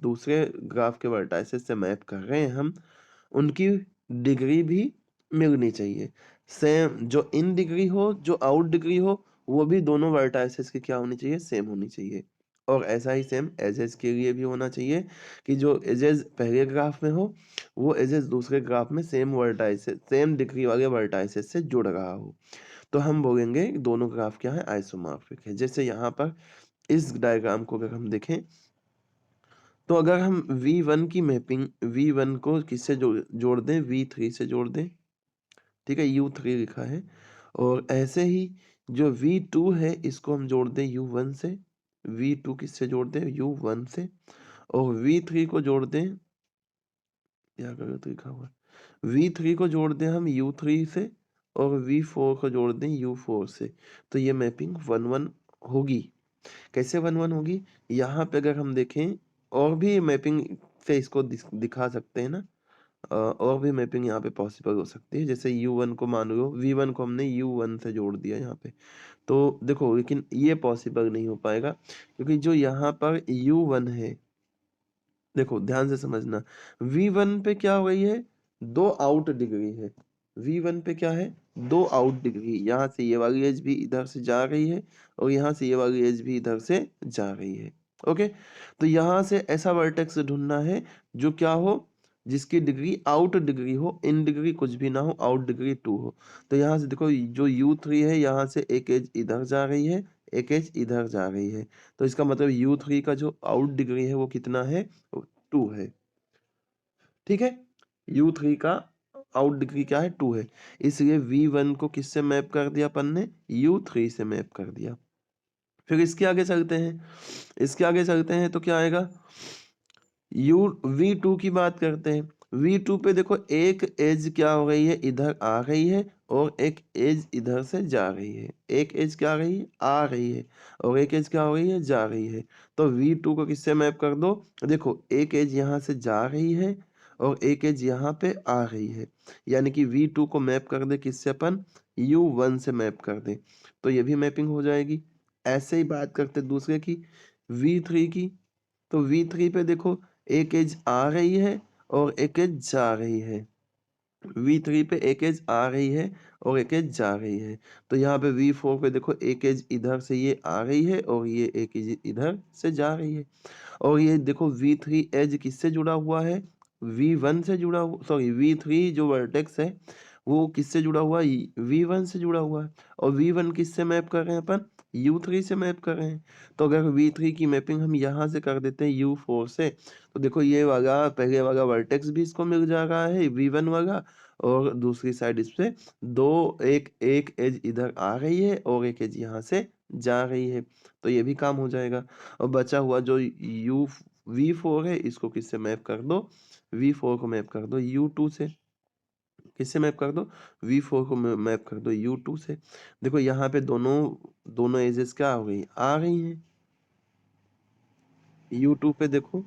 दूसरे ग्राफ के वर्टाइसेस से मैप कर रहे हैं हम, उनकी डिग्री भी मिलनी चाहिए। सेम जो इन डिग्री हो जो आउट डिग्री हो, वो भी दोनों वर्टाइसेस की क्या होनी चाहिए, सेम होनी चाहिए। और ऐसा ही सेम एजेस के लिए भी होना चाहिए कि जो एजेस पहले ग्राफ में हो वो एजेस दूसरे ग्राफ में सेम वर्टाइसेस, सेम डिग्री वाले वर्टाइसेस से जुड़ रहा हो, तो हम बोलेंगे कि दोनों ग्राफ क्या है, आइसोमॉर्फिक है। जैसे यहाँ पर इस डायग्राम को अगर हम देखें तो अगर हम V1 की मैपिंग, V1 को किससे जोड़ दें, V3 से जोड़ दें। ठीक है, U3 लिखा है, और ऐसे ही जो V2 है इसको हम जोड़ दें U1 से, V2 किससे जोड़ दें U1 से, और V3 को जोड़ दें, क्या गलत लिखा हुआ है, V3 को जोड़ दें हम U3 से और V4 को जोड़ दें U4 से, तो ये मैपिंग 1-1 होगी। कैसे 1-1 होगी? यहाँ पे अगर हम देखें और भी मैपिंग से इसको दिखा सकते हैं ना, और भी मैपिंग यहाँ पे पॉसिबल हो सकती है। जैसे U1 को मान लो, V1 को हमने U1 से जोड़ दिया यहाँ पे, तो देखो लेकिन ये पॉसिबल नहीं हो पाएगा, क्योंकि जो यहाँ पर U1 है, देखो ध्यान से समझना, V1 पे क्या हो गई है, 2 आउट डिग्री है। V1 पे क्या है, 2 आउट डिग्री, यहाँ से ये वाली एज भी इधर से जा रही है और यहाँ से ये वाली एज भी इधर से जा रही है। ओके, तो यहाँ से ऐसा वर्टेक्स ढूंढना है जो क्या हो, जिसकी डिग्री आउट डिग्री हो, इन डिग्री कुछ भी ना हो, आउट डिग्री 2 हो। तो यहाँ से देखो जो U3 है, यहाँ से एक एज इधर जा रही है, एक एज इधर जा रही है, तो इसका मतलब U3 का जो आउट डिग्री है वो कितना है, 2 है। ठीक है, U3 का आउट डिग्री क्या है, 2 है, इसलिए V1 को किससे मैप कर दिया अपन ने, U3 से मैप कर दिया। फिर इसके आगे चलते हैं, इसके आगे चलते हैं तो क्या आएगा, V2 की बात करते हैं। V2 पे देखो एक एज क्या हो रही है, इधर आ रही है, और एक एज इधर से जा रही है। एक एज क्या आ रही है, आ रही है, और एक एज क्या हो रही है, जा रही है। तो V2 को किससे मैप कर दो, देखो एक एज यहाँ से जा रही है और एक एज यहाँ पे आ रही है, यानी कि V2 को मैप कर दे किससे, अपन U1 से मैप कर दे, तो ये भी मैपिंग हो जाएगी। ऐसे ही बात करते दूसरे की, V3 की, तो V3 पे देखो एक एज आ रही है और एक एज जा रही है। V3 पे एक एज आ रही है और एक एज जा रही है, तो यहाँ पे V4 पे देखो एक एज इधर से ये आ रही है और ये एक एज इधर से जा रही है। और ये देखो V3 एज किससे जुड़ा हुआ है, V1 से जुड़ा हुआ, सॉरी V3 जो वर्टेक्स है वो किससे जुड़ा हुआ है, V1 से जुड़ा हुआ है, और V1 किससे मैप कर रहे हैं अपन, U3 से मैप कर रहे हैं। तो अगर V3 की मैपिंग हम यहाँ से कर देते हैं U4 से, तो देखो ये वाला पहले वाला वर्टेक्स भी इसको मिल जा रहा है V1 वाला, और दूसरी साइड इस पे एक एक एज इधर आ रही है और एक एज यहाँ से जा रही है, तो ये भी काम हो जाएगा। और बचा हुआ जो V4 है, इसको किससे मैप कर दो, V4 को मैप कर दो U2 से। किससे मैप कर दो, V4 को मैप कर दो U2 से। देखो यहाँ पे दोनों दोनों एजेस क्या हो गई, आ रही हैं। U2 पे देखो,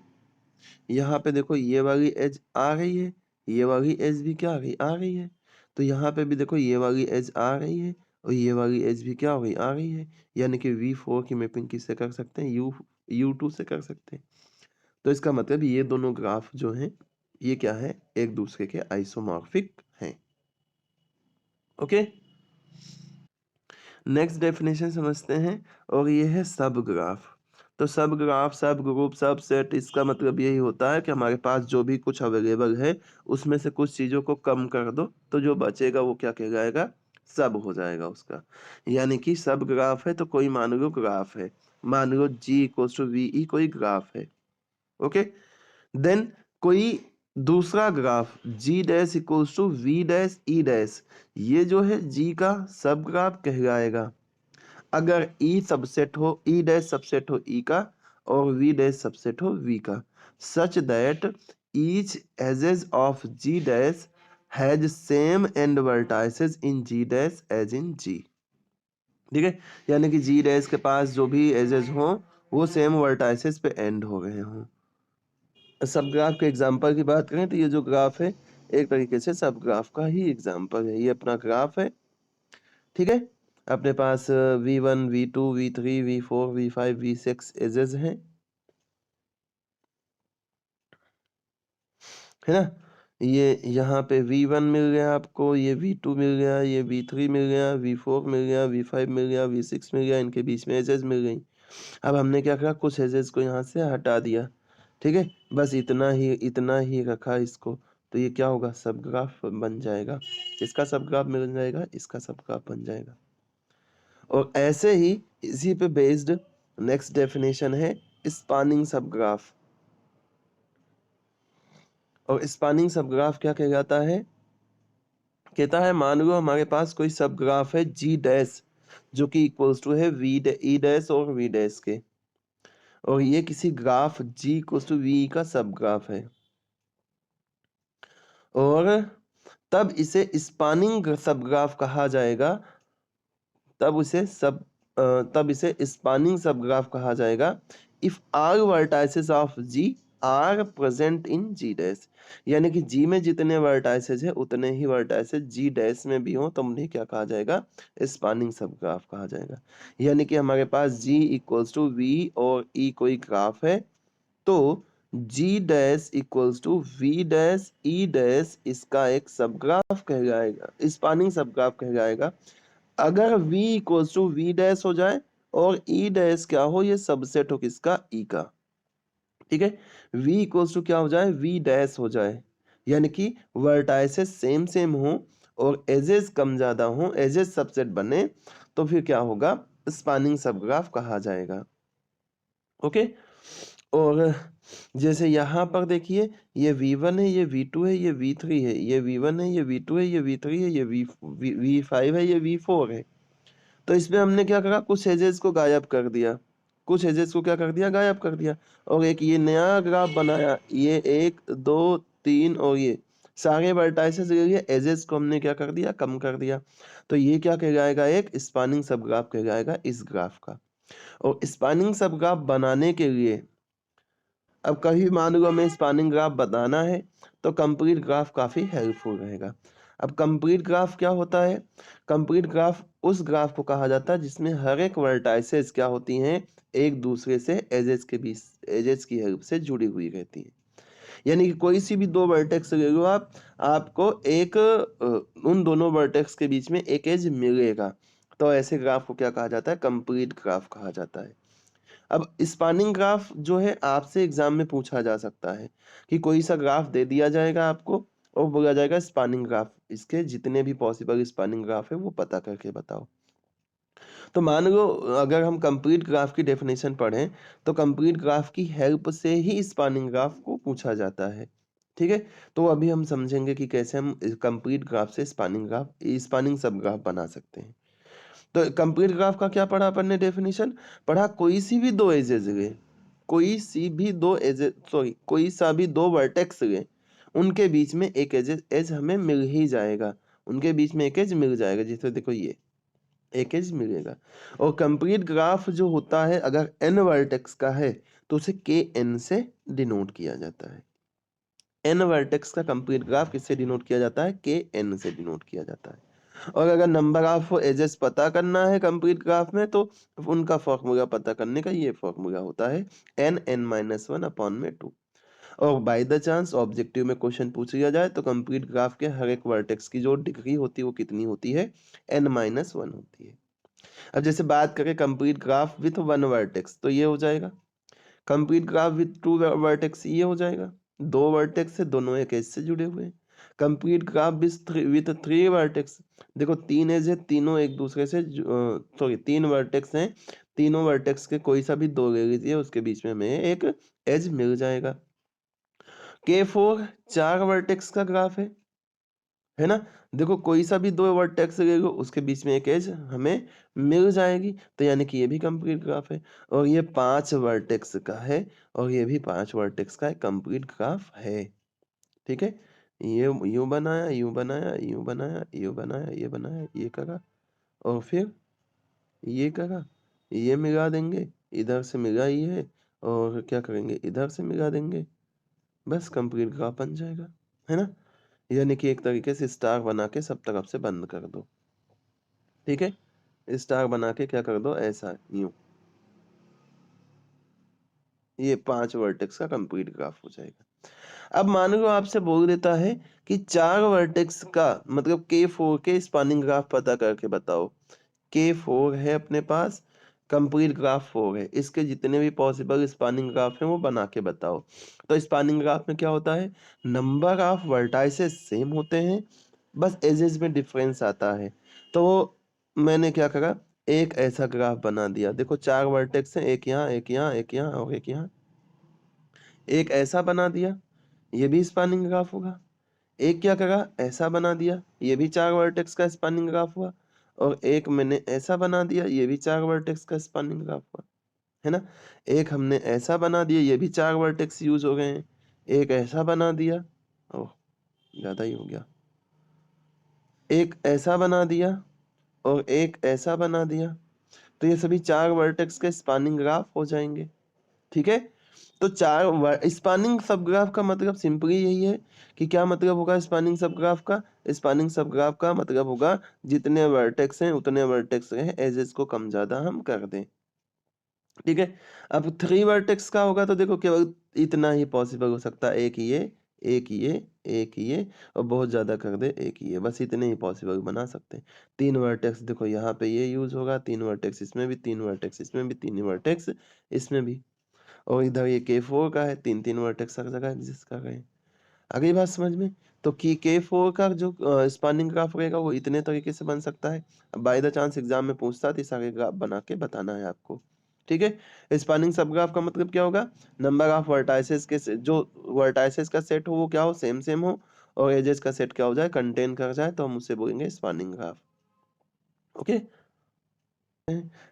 यहाँ पे देखो ये वाली एज आ रही है, ये वाली एज भी क्या आ गई, आ रही है। तो यहाँ पे भी देखो ये वाली एज आ रही है और ये वाली एज भी क्या हो गई, आ रही है, यानी कि V4 की मैपिंग किससे कर सकते हैं, U2 से कर सकते हैं। तो इसका मतलब ये दोनों ग्राफ जो हैं ये क्या है, एक दूसरे के आइसोमॉर्फिक हैं। ओके, नेक्स्ट डेफिनेशन समझते हैं, और ये है सब ग्राफ। तो सब ग्राफ, सब ग्रुप, सब सेट, इसका मतलब यही होता है कि हमारे पास जो भी कुछ अवेलेबल है उसमें से कुछ चीज़ों को कम कर दो, तो जो बचेगा वो क्या कहलाएगा, सब हो जाएगा उसका। यानी कि सब ग्राफ है तो कोई मान लो ग्राफ है, मान लो G=VE कोई ग्राफ है। ओके, देन कोई दूसरा ग्राफ G'=V', ये जो है G का सब ग्राफ कहलाएगा अगर E सबसेट हो, E' सबसेट हो E का और V' सबसेट हो V का, such that each edges of G' has same end vertices in G' as in G। ठीक है, यानी कि G' के पास जो भी एजेस हों वो सेम वर्टाइसेस पे एंड हो गए हों। सब ग्राफ के एग्जाम्पल की बात करें तो ये जो ग्राफ है एक तरीके से सब ग्राफ का ही एग्जाम्पल है। ये अपना ग्राफ है, ठीक है, अपने पास V1, V2, V3, V4, V5, V6 edges हैं, है ना। ये यहाँ पे V1 मिल गया आपको, ये V2 मिल गया, ये V3 मिल गया, V4 मिल गया, V5 मिल गया, V6 मिल गया, इनके बीच में एजेस मिल गई। अब हमने क्या करा, कुछ एजेस को यहाँ से हटा दिया, ठीक है, बस इतना ही रखा इसको, तो ये क्या होगा, सब ग्राफ बन जाएगा। इसका सब ग्राफ मिल जाएगा, इसका सब ग्राफ बन जाएगा। और ऐसे ही इसी पे बेस्ड नेक्स्ट डेफिनेशन है स्पानिंग सब ग्राफ। और स्पानिंग सब ग्राफ क्या कहलाता है, कहता है मान लो हमारे पास कोई सब ग्राफ है G', जो कि इक्वल्स टू है वी ई डैश और वी डैश के, और ये किसी graph G equals to V का सब ग्राफ है, और तब इसे स्पानिंग सब ग्राफ कहा जाएगा, तब इसे स्पानिंग सब ग्राफ कहा जाएगा if are vertices of G are present in G dash, यानी कि जी में जितने वर्टाइसेस है उतने ही वर्टाइसेस जी डैश में भी हो, तो उन्हें क्या कहा जाएगा, स्पानिंग सब ग्राफ कहा जाएगा। यानी कि हमारे पास जी इक्वल्स टू वी और ई कोई ग्राफ है, तो G dash equals to V dash E dash इसका एक सब ग्राफ कहलाएगा, स्पानिंग सब ग्राफ कहलाएगा। अगर v equals to V dash हो जाए और e डैश क्या हो, ये सबसेट हो किसका, e का, ठीक है। v इक्वल्स टू क्या हो जाए, v डैश हो जाए, यानी कि वर्टाइसेस सेम सेम हो और एजेस कम ज्यादा हो, एजेस सबसेट बने, तो फिर क्या होगा, स्पानिंग सबग्राफ कहा जाएगा। ओके, और जैसे यहाँ पर देखिए, ये V1 है, ये V2 है, ये V3 है, ये V1 है, ये V2 है, ये V3 है, ये V5 है, ये V4 है। तो इसमें हमने क्या करा, कुछ एजेस को गायब कर दिया, कुछ एजेस को क्या कर दिया, गायब कर दिया, और एक ये नया ग्राफ बनाया, ये 1 2 3 और ये सारे वर्टाइसेस के लिए एजेस को हमने क्या कर दिया, कम कर दिया। तो ये क्या कहलाएगा, एक स्पानिंग सब ग्राफ कहलाएगा इस ग्राफ का। और स्पानिंग सब ग्राफ बनाने के लिए, अब कभी मान लो हमें स्पानिंग ग्राफ बताना है, तो कंप्लीट ग्राफ काफी हेल्पफुल रहेगा। अब कंप्लीट ग्राफ क्या होता है, कंप्लीट ग्राफ उस ग्राफ को कहा जाता है जिसमें हर एक वर्टाइसेस क्या होती हैं, एक दूसरे से एजेस के बीच, एजेस की हेल्प से जुड़ी हुई रहती है। यानी कि कोई सी भी दो वर्टेक्स ले लो आप, आपको एक उन दोनों वर्टेक्स के बीच में एक एज मिलेगा, तो ऐसे ग्राफ को क्या कहा जाता है, कंप्लीट ग्राफ कहा जाता है। अब स्पानिंग ग्राफ जो है आपसे एग्जाम में पूछा जा सकता है कि कोई सा ग्राफ दे दिया जाएगा आपको और बोला जाएगा स्पानिंग ग्राफ, इसके जितने भी पॉसिबल स्पानिंग ग्राफ है वो पता करके बताओ। तो मान लो अगर हम कंप्लीट ग्राफ की डेफिनेशन पढ़ें, तो कंप्लीट ग्राफ की हेल्प से ही स्पानिंग ग्राफ को पूछा जाता है, ठीक है। तो अभी हम समझेंगे कि कैसे हम कंप्लीट ग्राफ से स्पानिंग सब ग्राफ बना सकते हैं। तो कंप्लीट ग्राफ का क्या पढ़ा अपन ने डेफिनेशन, पढ़ा कोई सी भी दो एजेस ले, कोई सा भी दो वर्टेक्स ले, उनके बीच में एक एज हमें मिल ही जाएगा, उनके बीच में एक एज मिल जाएगा, जैसे देखो ये एक एज मिलेगा। और कंप्लीट ग्राफ जो होता है अगर n वर्टेक्स का है, तो उसे के एन से डिनोट किया जाता है। n वर्टेक्स का कंप्लीट ग्राफ किससे डिनोट किया जाता है, के एन से डिनोट किया जाता है। और अगर नंबर ऑफ एजेस पता करना है कंप्लीट ग्राफ में, तो उनका फॉर्मूला पता करने का ये फॉर्मूला होता है n(n-1)/2। और बाय द चांस ऑब्जेक्टिव में क्वेश्चन पूछ लिया जाए तो कंप्लीट ग्राफ के हर एक वर्टेक्स की जो डिग्री होती है वो कितनी होती है, n-1 होती है। अब जैसे बात करें कंप्लीट ग्राफ विथ 1 वर्टेक्स, तो ये हो जाएगा। कंप्लीट ग्राफ विथ 2 वर्टेक्स, ये हो जाएगा। 2 वर्टेक्स से, दोनों एक एज से जुड़े हुए हैं। कंप्लीट ग्राफ विथ 3 वर्टेक्स, देखो 3 एज है, तीनों एक दूसरे से 3 वर्टेक्स हैं, तीनों वर्टेक्स के कोई सा भी दो ले लीजिए, उसके बीच में हमें एक एज मिल जाएगा। K4 4 वर्टेक्स का ग्राफ है ना, देखो कोई सा भी दो वर्टेक्स ले लो, उसके बीच में एक एज हमें मिल जाएगी, तो यानी कि ये भी कंप्लीट ग्राफ है। और ये 5 वर्टेक्स का है, और ये भी 5 वर्टेक्स का कंप्लीट ग्राफ है, ठीक है। ये यूं बनाया, यूं बनाया, यूं बनाया, यूं बनाया, ये बनाया, ये करा, और फिर ये करा, ये मिला देंगे, इधर से मिला ही है, और क्या करेंगे, इधर से मिला देंगे, बस कंप्लीट ग्राफ बन जाएगा, है ना। यानी कि एक तरीके से स्टार बना के सब तरफ से बंद कर दो, ठीक है। स्टार बना के क्या कर दो, ऐसा यूं, ये 5 वर्टेक्स का कंप्लीट ग्राफ हो जाएगा। अब मान लो आपसे बोल देता है कि 4 वर्टेक्स का मतलब K4 के स्पानिंग ग्राफ पता करके बताओ। K4 है अपने पास, कंप्लीट ग्राफ 4 है, इसके जितने भी पॉसिबल स्पानिंग ग्राफ हैं वो बना के बताओ। तो स्पानिंग ग्राफ में क्या होता है, नंबर ऑफ वर्टाइसेस सेम होते हैं, बस एजेस में डिफरेंस आता है। तो मैंने क्या करा, एक ऐसा ग्राफ बना दिया, देखो 4 वर्टेक्स हैं, एक यहाँ, एक यहाँ, एक यहाँ और एक यहाँ, एक ऐसा बना दिया, ये भी स्पानिंग ग्राफ होगा। एक क्या करा, ऐसा बना दिया, ये भी 4 वर्टेक्स का स्पानिंग ग्राफ हुआ। और एक मैंने ऐसा बना दिया, ये भी 4 वर्टेक्स का स्पैनिंग ग्राफ हुआ, है ना? एक हमने ऐसा बना दिया, ये भी 4 वर्टेक्स यूज़ हो गए हैं। एक ऐसा बना दिया, ओह! ज़्यादा ही हो गया। एक ऐसा बना दिया और एक ऐसा बना दिया, तो ये सभी 4 वर्टेक्स के स्पैनिंग ग्राफ हो जाएँगे, ठीक है? तो 4 स्पैनिंग सब ग्राफ का मतलब सिंपली यही है कि क्या मतलब होगा स्पैनिंग सब ग्राफ का? स्पैनिंग सब ग्राफ का मतलब होगा जितने वर्टेक्स हैं उतने वर्टेक्स हैं, एजेस को कम ज़्यादा हम कर दें, ठीक है? अब 3 वर्टेक्स का होगा तो देखो केवल इतना ही पॉसिबल हो सकता है, एक ये, एक ये, एक ये और बहुत ज़्यादा कर दे एक ये, बस इतने ही पॉसिबल बना सकते हैं। 3 वर्टेक्स देखो यहाँ पे ये यूज़ होगा, 3 वर्टेक्स इसमें भी, 3 वर्टेक्स इसमें भी, 3 वर्टेक्स इसमें भी। और इधर ये K4 का है, 3-3 वर्टेक्स हर जगह एग्जिस्ट कर रहे हैं। आ गई बात समझ में? तो कि K4 का जो स्पैनिंग ग्राफ रहेगा वो इतने तरीके से बन सकता है। बाय द चांस एग्जाम में पूछता है तो सारे ग्राफ बना के बताना है आपको, ठीक है? स्पैनिंग सब ग्राफ का मतलब क्या होगा? नंबर ऑफ वर्टाइसेस के जो वर्टाइसेस का सेट हो वो क्या हो? सेम सेम हो और एजेस का सेट क्या हो जाए? कंटेन कर जाए तो हम उसे बोलेंगे spanning graph, okay?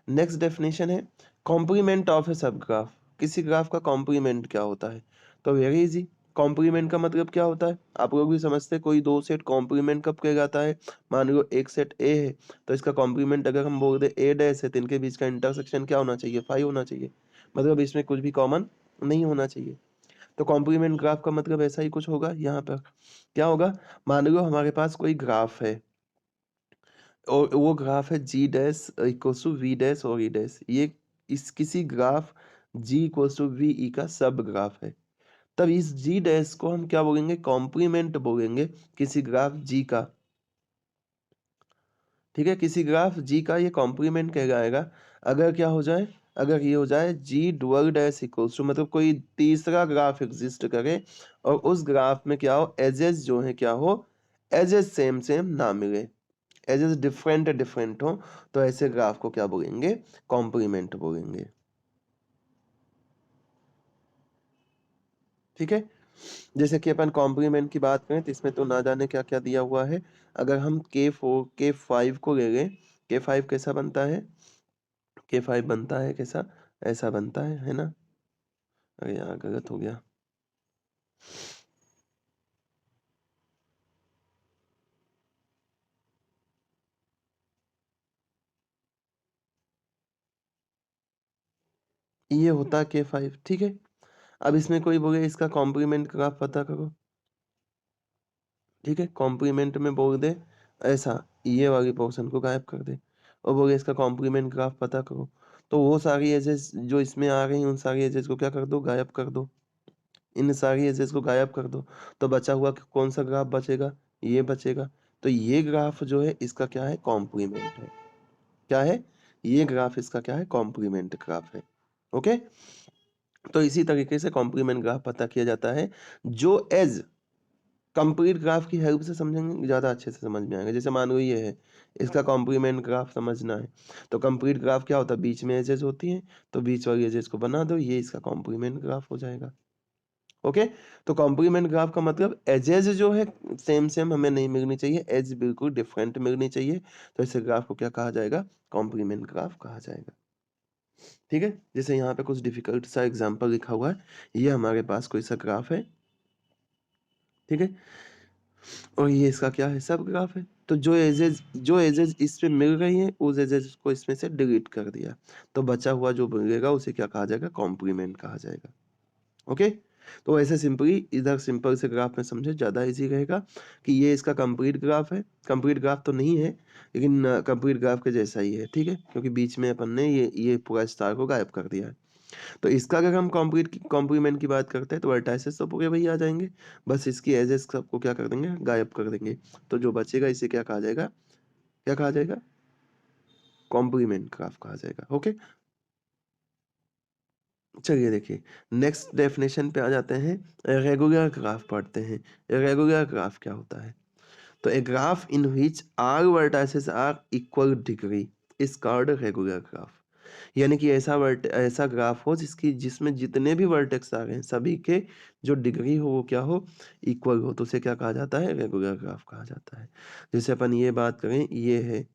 Next definition है complement of a subgraph. किसी ग्राफ का कॉम्प्लीमेंट क्या होता है? तो वेरी इजी, कॉम्प्लीमेंट का मतलब क्या होता है? आप लोग भी समझते हैं, कोई दो सेट कॉम्प्लीमेंट कब किया जाता है? मान लो एक सेट ए है तो इसका कॉम्प्लीमेंट अगर हम बोल दे ए डैश है तो इनके बीच का इंटरसेक्शन क्या होना चाहिए? 5 होना चाहिए, मतलब इसमें कुछ भी कॉमन नहीं होना चाहिए। तो कॉम्प्लीमेंट ग्राफ का मतलब ऐसा ही कुछ होगा। यहाँ पर क्या होगा? मान लो हमारे पास कोई ग्राफ है और वो ग्राफ है G dash equals to V dash और ई डैश। ये इस किसी graph G equals to V E का सब ग्राफ है। तब इस जी डैश को हम क्या बोलेंगे? कॉम्प्लीमेंट बोलेंगे किसी ग्राफ जी का, ठीक है? किसी ग्राफ जी का ये कॉम्प्लीमेंट कहलाएगा अगर क्या हो जाए? अगर ये हो जाए जी डुअल डैश इक्वल्स टू, मतलब कोई तीसरा ग्राफ एग्जिस्ट करे और उस ग्राफ में क्या हो? एजेस जो है क्या हो? एजेस सेम सेम ना मिले, एजेस डिफरेंट डिफरेंट हो, तो ऐसे ग्राफ को क्या बोलेंगे? कॉम्प्लीमेंट बोलेंगे, ठीक है? जैसे कि अपन कॉम्प्लीमेंट की बात करें तो इसमें तो ना जाने क्या क्या दिया हुआ है। अगर हम K4 K5 को ले लें, K5 कैसा बनता है? K5 बनता है कैसा? ऐसा बनता है ना? अरे यार गलत हो गया। ये होता है K5, ठीक है? अब इसमें कोई बोले इसका कॉम्प्लीमेंट ग्राफ पता करो, ठीक है? कॉम्प्लीमेंट में बोल दे ऐसा, ये वाली पोर्शन को गायब कर दे और बोले इसका कॉम्प्लीमेंट ग्राफ पता करो, तो वो सारी एजेस जो इसमें आ रही हैं उन सारी एजेस को क्या कर दो? गायब कर दो। इन सारी एजेस को गायब कर दो तो बचा हुआ कौन सा ग्राफ बचेगा? ये बचेगा। तो ये ग्राफ जो है इसका क्या है? कॉम्प्लीमेंट है। क्या है? ये ग्राफ इसका क्या है? कॉम्प्लीमेंट ग्राफ है, ओके? तो इसी तरीके से कॉम्प्लीमेंट ग्राफ पता किया जाता है जो एज कंप्लीट ग्राफ की हेल्प से समझेंगे ज़्यादा अच्छे से समझ में आएगा। जैसे मान लो ये है, इसका कॉम्प्लीमेंट ग्राफ समझना है तो कंप्लीट ग्राफ क्या होता है? बीच में एजेस होती हैं तो बीच वाली एजेस को बना दो, ये इसका कॉम्प्लीमेंट ग्राफ हो जाएगा, ओके? तो कॉम्प्लीमेंट ग्राफ का मतलब एजेस जो है सेम सेम हमें नहीं मिलनी चाहिए, एज बिल्कुल डिफरेंट मिलनी चाहिए, तो ऐसे ग्राफ को क्या कहा जाएगा? कॉम्प्लीमेंट ग्राफ कहा जाएगा, ठीक है? जैसे यहाँ पे कुछ डिफिकल्ट सा एग्जांपल लिखा हुआ है, ये हमारे पास कोई सा ग्राफ है, ठीक है? और ये इसका क्या है? सब ग्राफ है। तो जो एजेस इस पे मिल रही हैं उस एजेस को इसमें से डिलीट कर दिया, तो बचा हुआ जो मिलेगा उसे क्या कहा जाएगा? कॉम्प्लीमेंट कहा जाएगा, ओके? तो ऐसे सिंपली इधर सिंपल से ग्राफ में समझे ज़्यादा इजी रहेगा कि ये इसका कंप्लीट ग्राफ है। कंप्लीट ग्राफ तो नहीं है लेकिन कंप्लीट ग्राफ के जैसा ही है, ठीक है? क्योंकि बीच में अपन ने ये पूरा स्टार को गायब कर दिया है। तो इसका अगर हम कॉम्प्लीमेंट की बात करते हैं तो वर्टाइसेस तो पूरे वही आ जाएंगे, बस इसकी एजेस सबको क्या कर देंगे? गायब कर देंगे। तो जो बचेगा इसे क्या कहा जाएगा? क्या कहा जाएगा? कॉम्प्लीमेंट ग्राफ कहा जाएगा, ओके? चलिए देखिए, नेक्स्ट डेफिनेशन पे आ जाते हैं। रेगुलर ग्राफ पढ़ते हैं। रेगुलर ग्राफ क्या होता है? तो a graph in which all vertices are equal degree is called regular graph. यानी कि ऐसा ग्राफ हो जिसमें जितने भी वर्टेक्स आ रहे हैं सभी के जो डिग्री हो वो क्या हो? इक्वल हो, तो उसे क्या कहा जाता है? रेगुलर ग्राफ कहा जाता है। जैसे अपन ये बात करें, ये है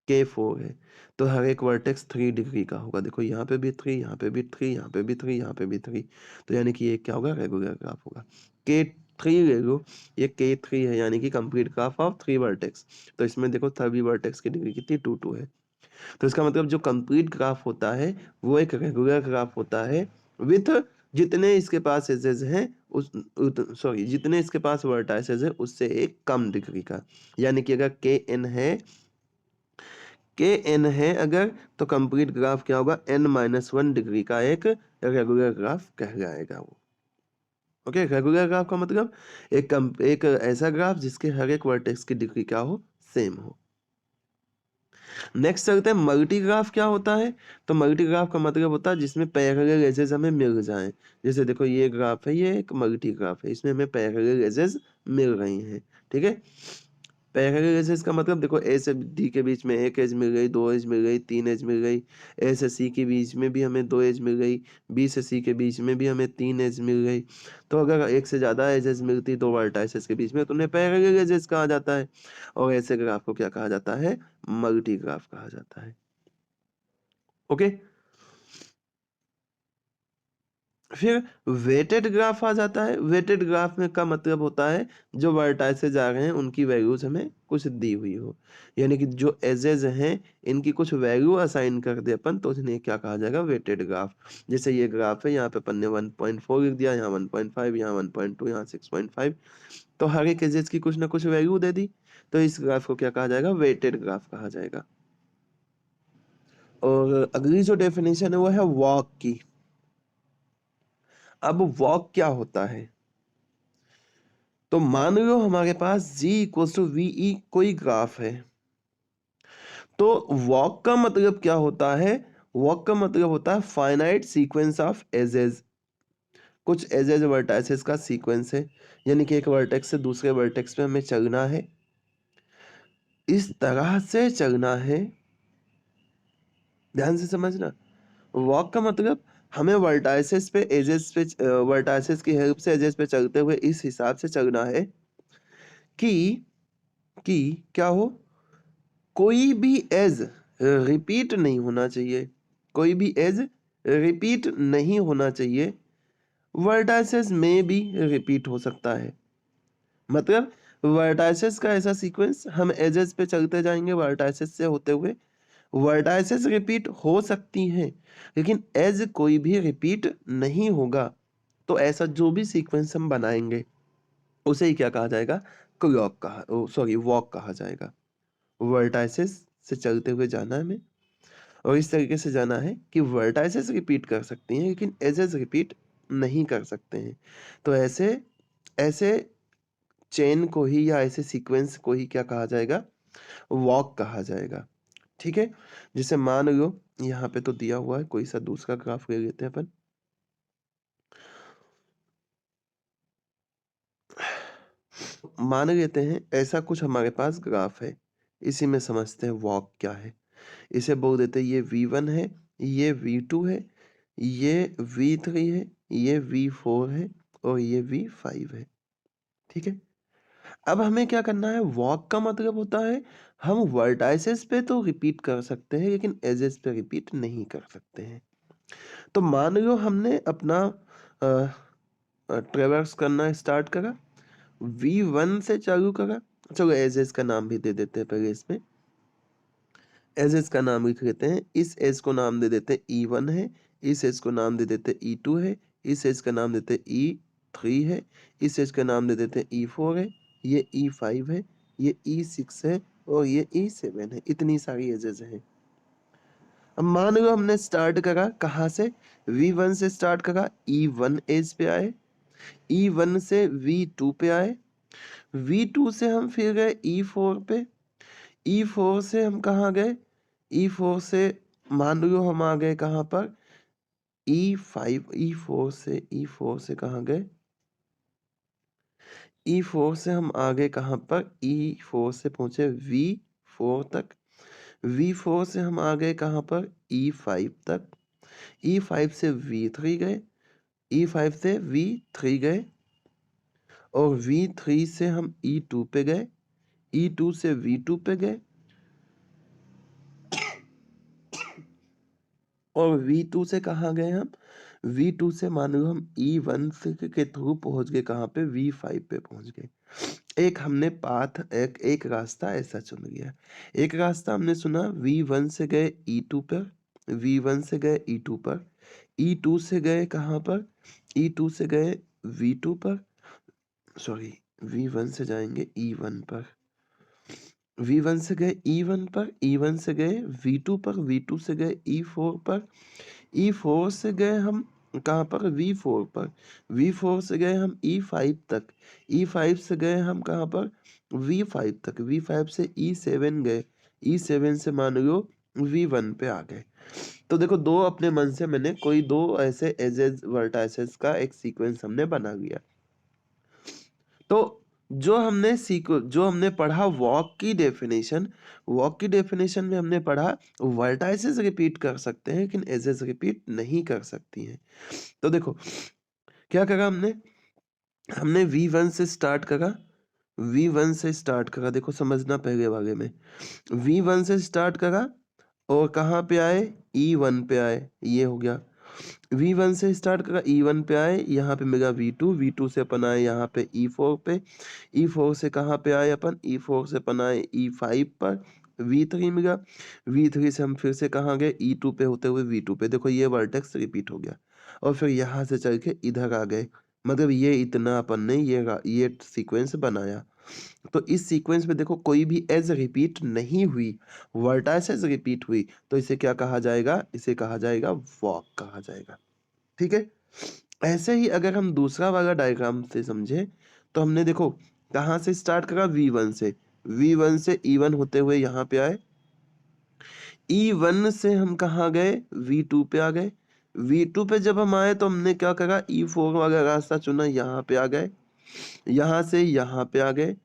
K4 है, तो हर एक वर्टेक्स 3 डिग्री का होगा। देखो यहाँ पे भी 3, यहाँ पे भी 3, यहाँ पे भी 3, यहाँ पे भी 3, तो यानी कि ये क्या होगा, रेगुलर ग्राफ होगा। K3 ले लो, ये K3 है यानी कि कंप्लीट ग्राफ ऑफ 3 वर्टेक्स। तो इसमें देखो सभी वर्टेक्स की डिग्री कितनी 2 2 है। तो इसका मतलब जो कंप्लीट ग्राफ होता है वो एक रेगुलर ग्राफ होता है विथ जितने इसके पास एजेस हैं जितने इसके पास वर्टाइसेस है उससे एक कम डिग्री का। यानी कि अगर Kn है अगर, तो कंप्लीट ग्राफ क्या होगा, n-1 डिग्री का एक रेगुलर ग्राफ कहलाएगा वो। ओके, रेगुलर ग्राफ का मतलब एक ऐसा ग्राफ जिसके हर एक वर्टेक्स की डिग्री क्या हो, सेम हो। नेक्स्ट चलते हैं मल्टी ग्राफ क्या होता है। तो मल्टी ग्राफ का मतलब होता है जिसमें पैरेलल एजेस हमें मिल जाएं। जैसे देखो ये ग्राफ है, ये एक मल्टी ग्राफ है, इसमें हमें पैरेलल एजेस मिल रही हैं। ठीक है, पैरेलल एजेस का मतलब देखो ए से डी के बीच में एक एज मिल गई, 2 एज मिल गई, 3 एज मिल गई। ए से सी के बीच में भी हमें 2 एज मिल गई, बी से सी के बीच में भी हमें 3 एज मिल गई। तो अगर एक से ज़्यादा एजेस मिलती दो वर्टाइसेस के बीच में तो उन्हें पैरेलल एजेस कहा जाता है। और ऐसे ग्राफ को क्या कहा जाता है, मल्टी ग्राफ कहा जाता है। ओके, फिर वेटेड ग्राफ आ जाता है। वेटेड ग्राफ में का मतलब होता है जो वर्टाइसेस आ रहे हैं उनकी वैल्यूज हमें कुछ दी हुई हो, यानी कि जो एजेस हैं इनकी कुछ वैल्यू असाइन कर दे अपन, तो इन्हें क्या कहा जाएगा, वेटेड ग्राफ। जैसे ये ग्राफ है, यहाँ पे अपन ने 1.4 लिख दिया, यहाँ 1.5, यहाँ 1.2, यहाँ 6.5, तो हर एक एजेस की कुछ ना कुछ वैल्यू दे दी, तो इस ग्राफ को क्या कहा जाएगा, वेटेड ग्राफ कहा जाएगा। और अगली जो डेफिनेशन है वो है वॉक की। अब वॉक क्या होता है, तो मान लो हमारे पास G इक्वल्स टू VE कोई ग्राफ है, तो वॉक का मतलब क्या होता है, वॉक का मतलब होता है फाइनाइट सीक्वेंस ऑफ एजेस। कुछ एजेस वर्टाइसेस का सीक्वेंस है, यानी कि एक वर्टेक्स से दूसरे वर्टेक्स पे हमें चलना है, इस तरह से चलना है, ध्यान से समझना। वॉक का मतलब हमें वर्टाइसेस पे एजेस पे वर्टाइसेस की हेल्प से एजेस पे चलते हुए इस हिसाब से चलना है कि क्या हो, कोई भी एज रिपीट नहीं होना चाहिए, कोई भी एज रिपीट नहीं होना चाहिए। वर्टाइसेस में भी रिपीट हो सकता है, मतलब वर्टाइसेस का ऐसा सीक्वेंस हम एजेस पे चलते जाएंगे वर्टाइसेस से होते हुए, वर्टाइसेस रिपीट हो सकती हैं लेकिन एज कोई भी रिपीट नहीं होगा। तो ऐसा जो भी सीक्वेंस हम बनाएंगे उसे ही क्या कहा जाएगा, क्लॉक कहा, सॉरी वॉक कहा जाएगा। वर्टाइसेस से चलते हुए जाना है हमें, और इस तरीके से जाना है कि वर्टाइसेस रिपीट कर सकती हैं लेकिन एजेस रिपीट नहीं कर सकते हैं। तो ऐसे ऐसे चेन को ही या ऐसे सीक्वेंस को ही क्या कहा जाएगा, वॉक कहा जाएगा। ठीक है, जैसे मान लो यहाँ पे तो दिया हुआ है, कोई सा दूसरा ग्राफ ले लेते हैं अपन। मान लेते हैं ऐसा कुछ हमारे पास ग्राफ है, इसी में समझते हैं वॉक क्या है। इसे बोल देते हैं ये V1 है, ये V2 है, ये V3 है, ये V4 है और ये V5 है। ठीक है, अब हमें क्या करना है, वॉक का मतलब होता है हम वर्टाइसेस पे तो रिपीट कर सकते हैं लेकिन एजेस पे रिपीट नहीं कर सकते हैं। तो मान लो हमने अपना ट्रेवर्स करना स्टार्ट करा, V1 से चालू करा, चलो एजेस का नाम भी दे देते हैं पहले, इसमें एज का नाम लिख लेते हैं, इस एज को नाम दे देते हैं E1 है, इस एज को नाम दे देते हैं E2 है, इस एज का नाम देते हैं E3 है, इस एज का नाम दे देते हैं E4 है, ये E5 है, ये E6 है और ये E7 है। इतनी सारी एजेस हैं। अब मान लो हमने स्टार्ट करा कहाँ से, V1 से स्टार्ट करा, E1 एज पे आए, E1 से V2 पे आए, V2 से हम फिर गए E4 पे, E4 से हम कहाँ गए, E4 से मान लो हम आ गए कहाँ पर, E5, E4 से कहाँ गए, E4 से हम आ गए कहाँ पर, E4 से पहुँचे V4 तक, V4 से हम आ गए कहाँ पर, E5 तक, E5 से V3 गए, E5 से V3 गए और V3 से हम E2 पे गए, E2 से V2 पे गए और V2 से कहाँ गए हम? V2 से मान लो हम E1 से के थ्रू पहुँच गए कहाँ पे? V5 पे पहुँच गए। एक हमने पाथ एक रास्ता ऐसा चुन लिया। एक रास्ता हमने सुना V1 से गए E2 पर, V1 से गए E2 पर, E2 से गए कहाँ पर? E2 से गए V2 पर, सॉरी V1 से जाएंगे E1 पर, V1 से गए E1 पर, E1 से गए V2 पर, V2 से गए E4 पर, E4 से गए हम कहाँ पर? V4 पर, V4 से गए हम E5 तक, E5 से गए हम कहाँ पर? V5 तक, V5 से E7 गए, E7 से मान लो V1 पे आ गए। तो देखो दो अपने मन से मैंने कोई दो ऐसे एजेस वर्टाइसेस का एक सीक्वेंस हमने बना लिया। तो जो हमने पढ़ा वॉक की डेफिनेशन में हमने पढ़ा वर्टाइसेस रिपीट कर सकते हैं लेकिन एजेस रिपीट नहीं कर सकती हैं। तो देखो क्या करा हमने V1 से स्टार्ट करा, देखो समझना पहले वाले में। V1 से स्टार्ट करा और कहाँ पे आए? E1 पे आए, ये हो गया। V1 से स्टार्ट करा, E1 पे आए, यहाँ पे मिला V2 से अपन आए यहाँ पे E4 पे, E4 से कहाँ पे आए अपन? E4 से अपन आए E5 पर, V3 मिला, V3 से हम फिर से कहाँ गए? E2 पे होते हुए V2 पे। देखो ये वर्टेक्स रिपीट हो गया और फिर यहाँ से चल के इधर आ गए। मतलब ये इतना अपन ने ये सीक्वेंस बनाया। तो इस सीक्वेंस में देखो कोई भी एज रिपीट नहीं हुई, वर्टाइसेस रिपीट हुई, तो इसे क्या कहा जाएगा? इसे कहा जाएगा वॉक कहा जाएगा। ठीक है। ऐसे ही अगर हम दूसरा वाला डायग्राम से समझे तो हमने देखो कहाँ से स्टार्ट करा? V1 से, V1 से E1 होते हुए यहाँ पे आए, E1 से हम कहाँ गए? V2 पे आ गए, V2 पे जब हम आए तो हमने क्या करा? E4 वाला रास्ता चुना, यहाँ पे आ गए, यहाँ से यहाँ पे आ गए,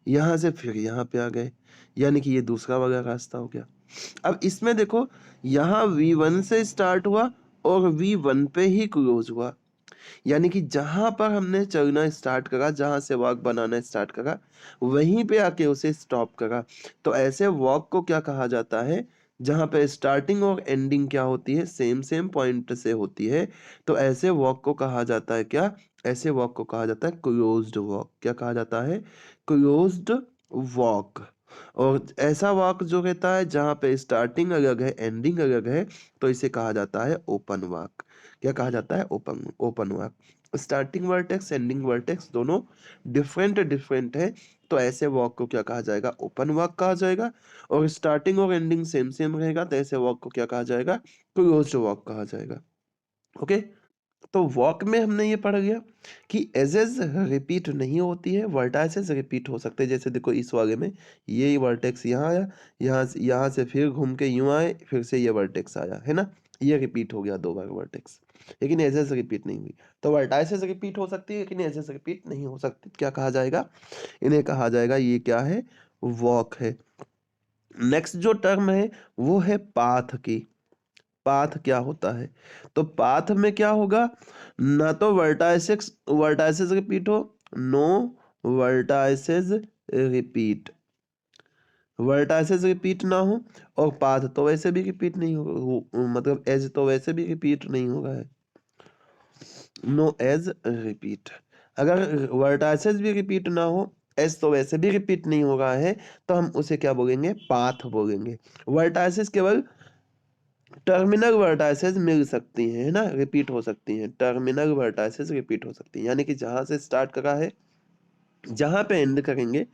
यहाँ से फिर यहाँ पे आ गए, यानी कि ये दूसरा वाला रास्ता हो गया। अब इसमें देखो यहाँ V1 से स्टार्ट हुआ और V1 पे ही क्लोज हुआ, यानी कि जहां पर हमने चलना स्टार्ट करा, जहां से वॉक बनाना स्टार्ट करा, वहीं पे आके उसे स्टॉप करा। तो ऐसे वॉक को क्या कहा जाता है? जहां पे स्टार्टिंग और एंडिंग क्या होती है? सेम पॉइंट से होती है। तो ऐसे वॉक को कहा जाता है क्या? ऐसे वॉक को कहा जाता है क्लोज्ड वॉक। क्या कहा जाता है? Closed walk. और ऐसा वॉक जो रहता है जहां पे स्टार्टिंग अलग है, एंडिंग अलग है, तो इसे कहा जाता है ओपन वॉक। क्या कहा जाता है? Open walk. Starting vertex ending vertex दोनों डिफरेंट है, तो ऐसे वॉक को क्या कहा जाएगा? ओपन वॉक कहा जाएगा। और स्टार्टिंग और एंडिंग सेम रहेगा तो ऐसे वॉक को क्या कहा जाएगा? क्लोज्ड वॉक कहा जाएगा। ओके। तो वॉक में हमने ये पढ़ गया कि एजेस रिपीट नहीं होती है, वर्टाइसेस रिपीट हो सकते हैं। जैसे देखो इस वाले में ये वर्टेक्स यहाँ आया, यहाँ से फिर घूम के यूं आए, फिर से ये वर्टेक्स आया, है ना? ये रिपीट हो गया 2 बार वर्टेक्स, लेकिन एजेस रिपीट नहीं हुई। तो वर्टाइसेस रिपीट हो सकती है लेकिन एजेस रिपीट नहीं हो सकती। क्या कहा जाएगा? इन्हें कहा जाएगा, ये क्या है? वॉक है। नेक्स्ट जो टर्म है वो है पाथ की। पाथ क्या होता है? तो पाथ में क्या होगा? ना तो वर्टाइसेस रिपीट हो, no vertices repeat, vertices repeat ना हो, और पाथ तो वैसे भी रिपीट नहीं मतलब एज तो वैसे भी रिपीट नहीं होगा है, नो एज रिपीट। अगर वर्टाइसेस भी रिपीट ना हो, एज तो वैसे भी रिपीट नहीं होगा है, तो हम उसे क्या बोलेंगे? पाथ बोलेंगे। वर्टाइसेस केवल टर्मिनल वर्टाइसेस मिल सकती हैं, है ना? रिपीट हो सकती हैं, टर्मिनल वर्टाइसेस रिपीट हो सकती हैं, यानी कि जहां से स्टार्ट करा है जहां पे एंड करेंगे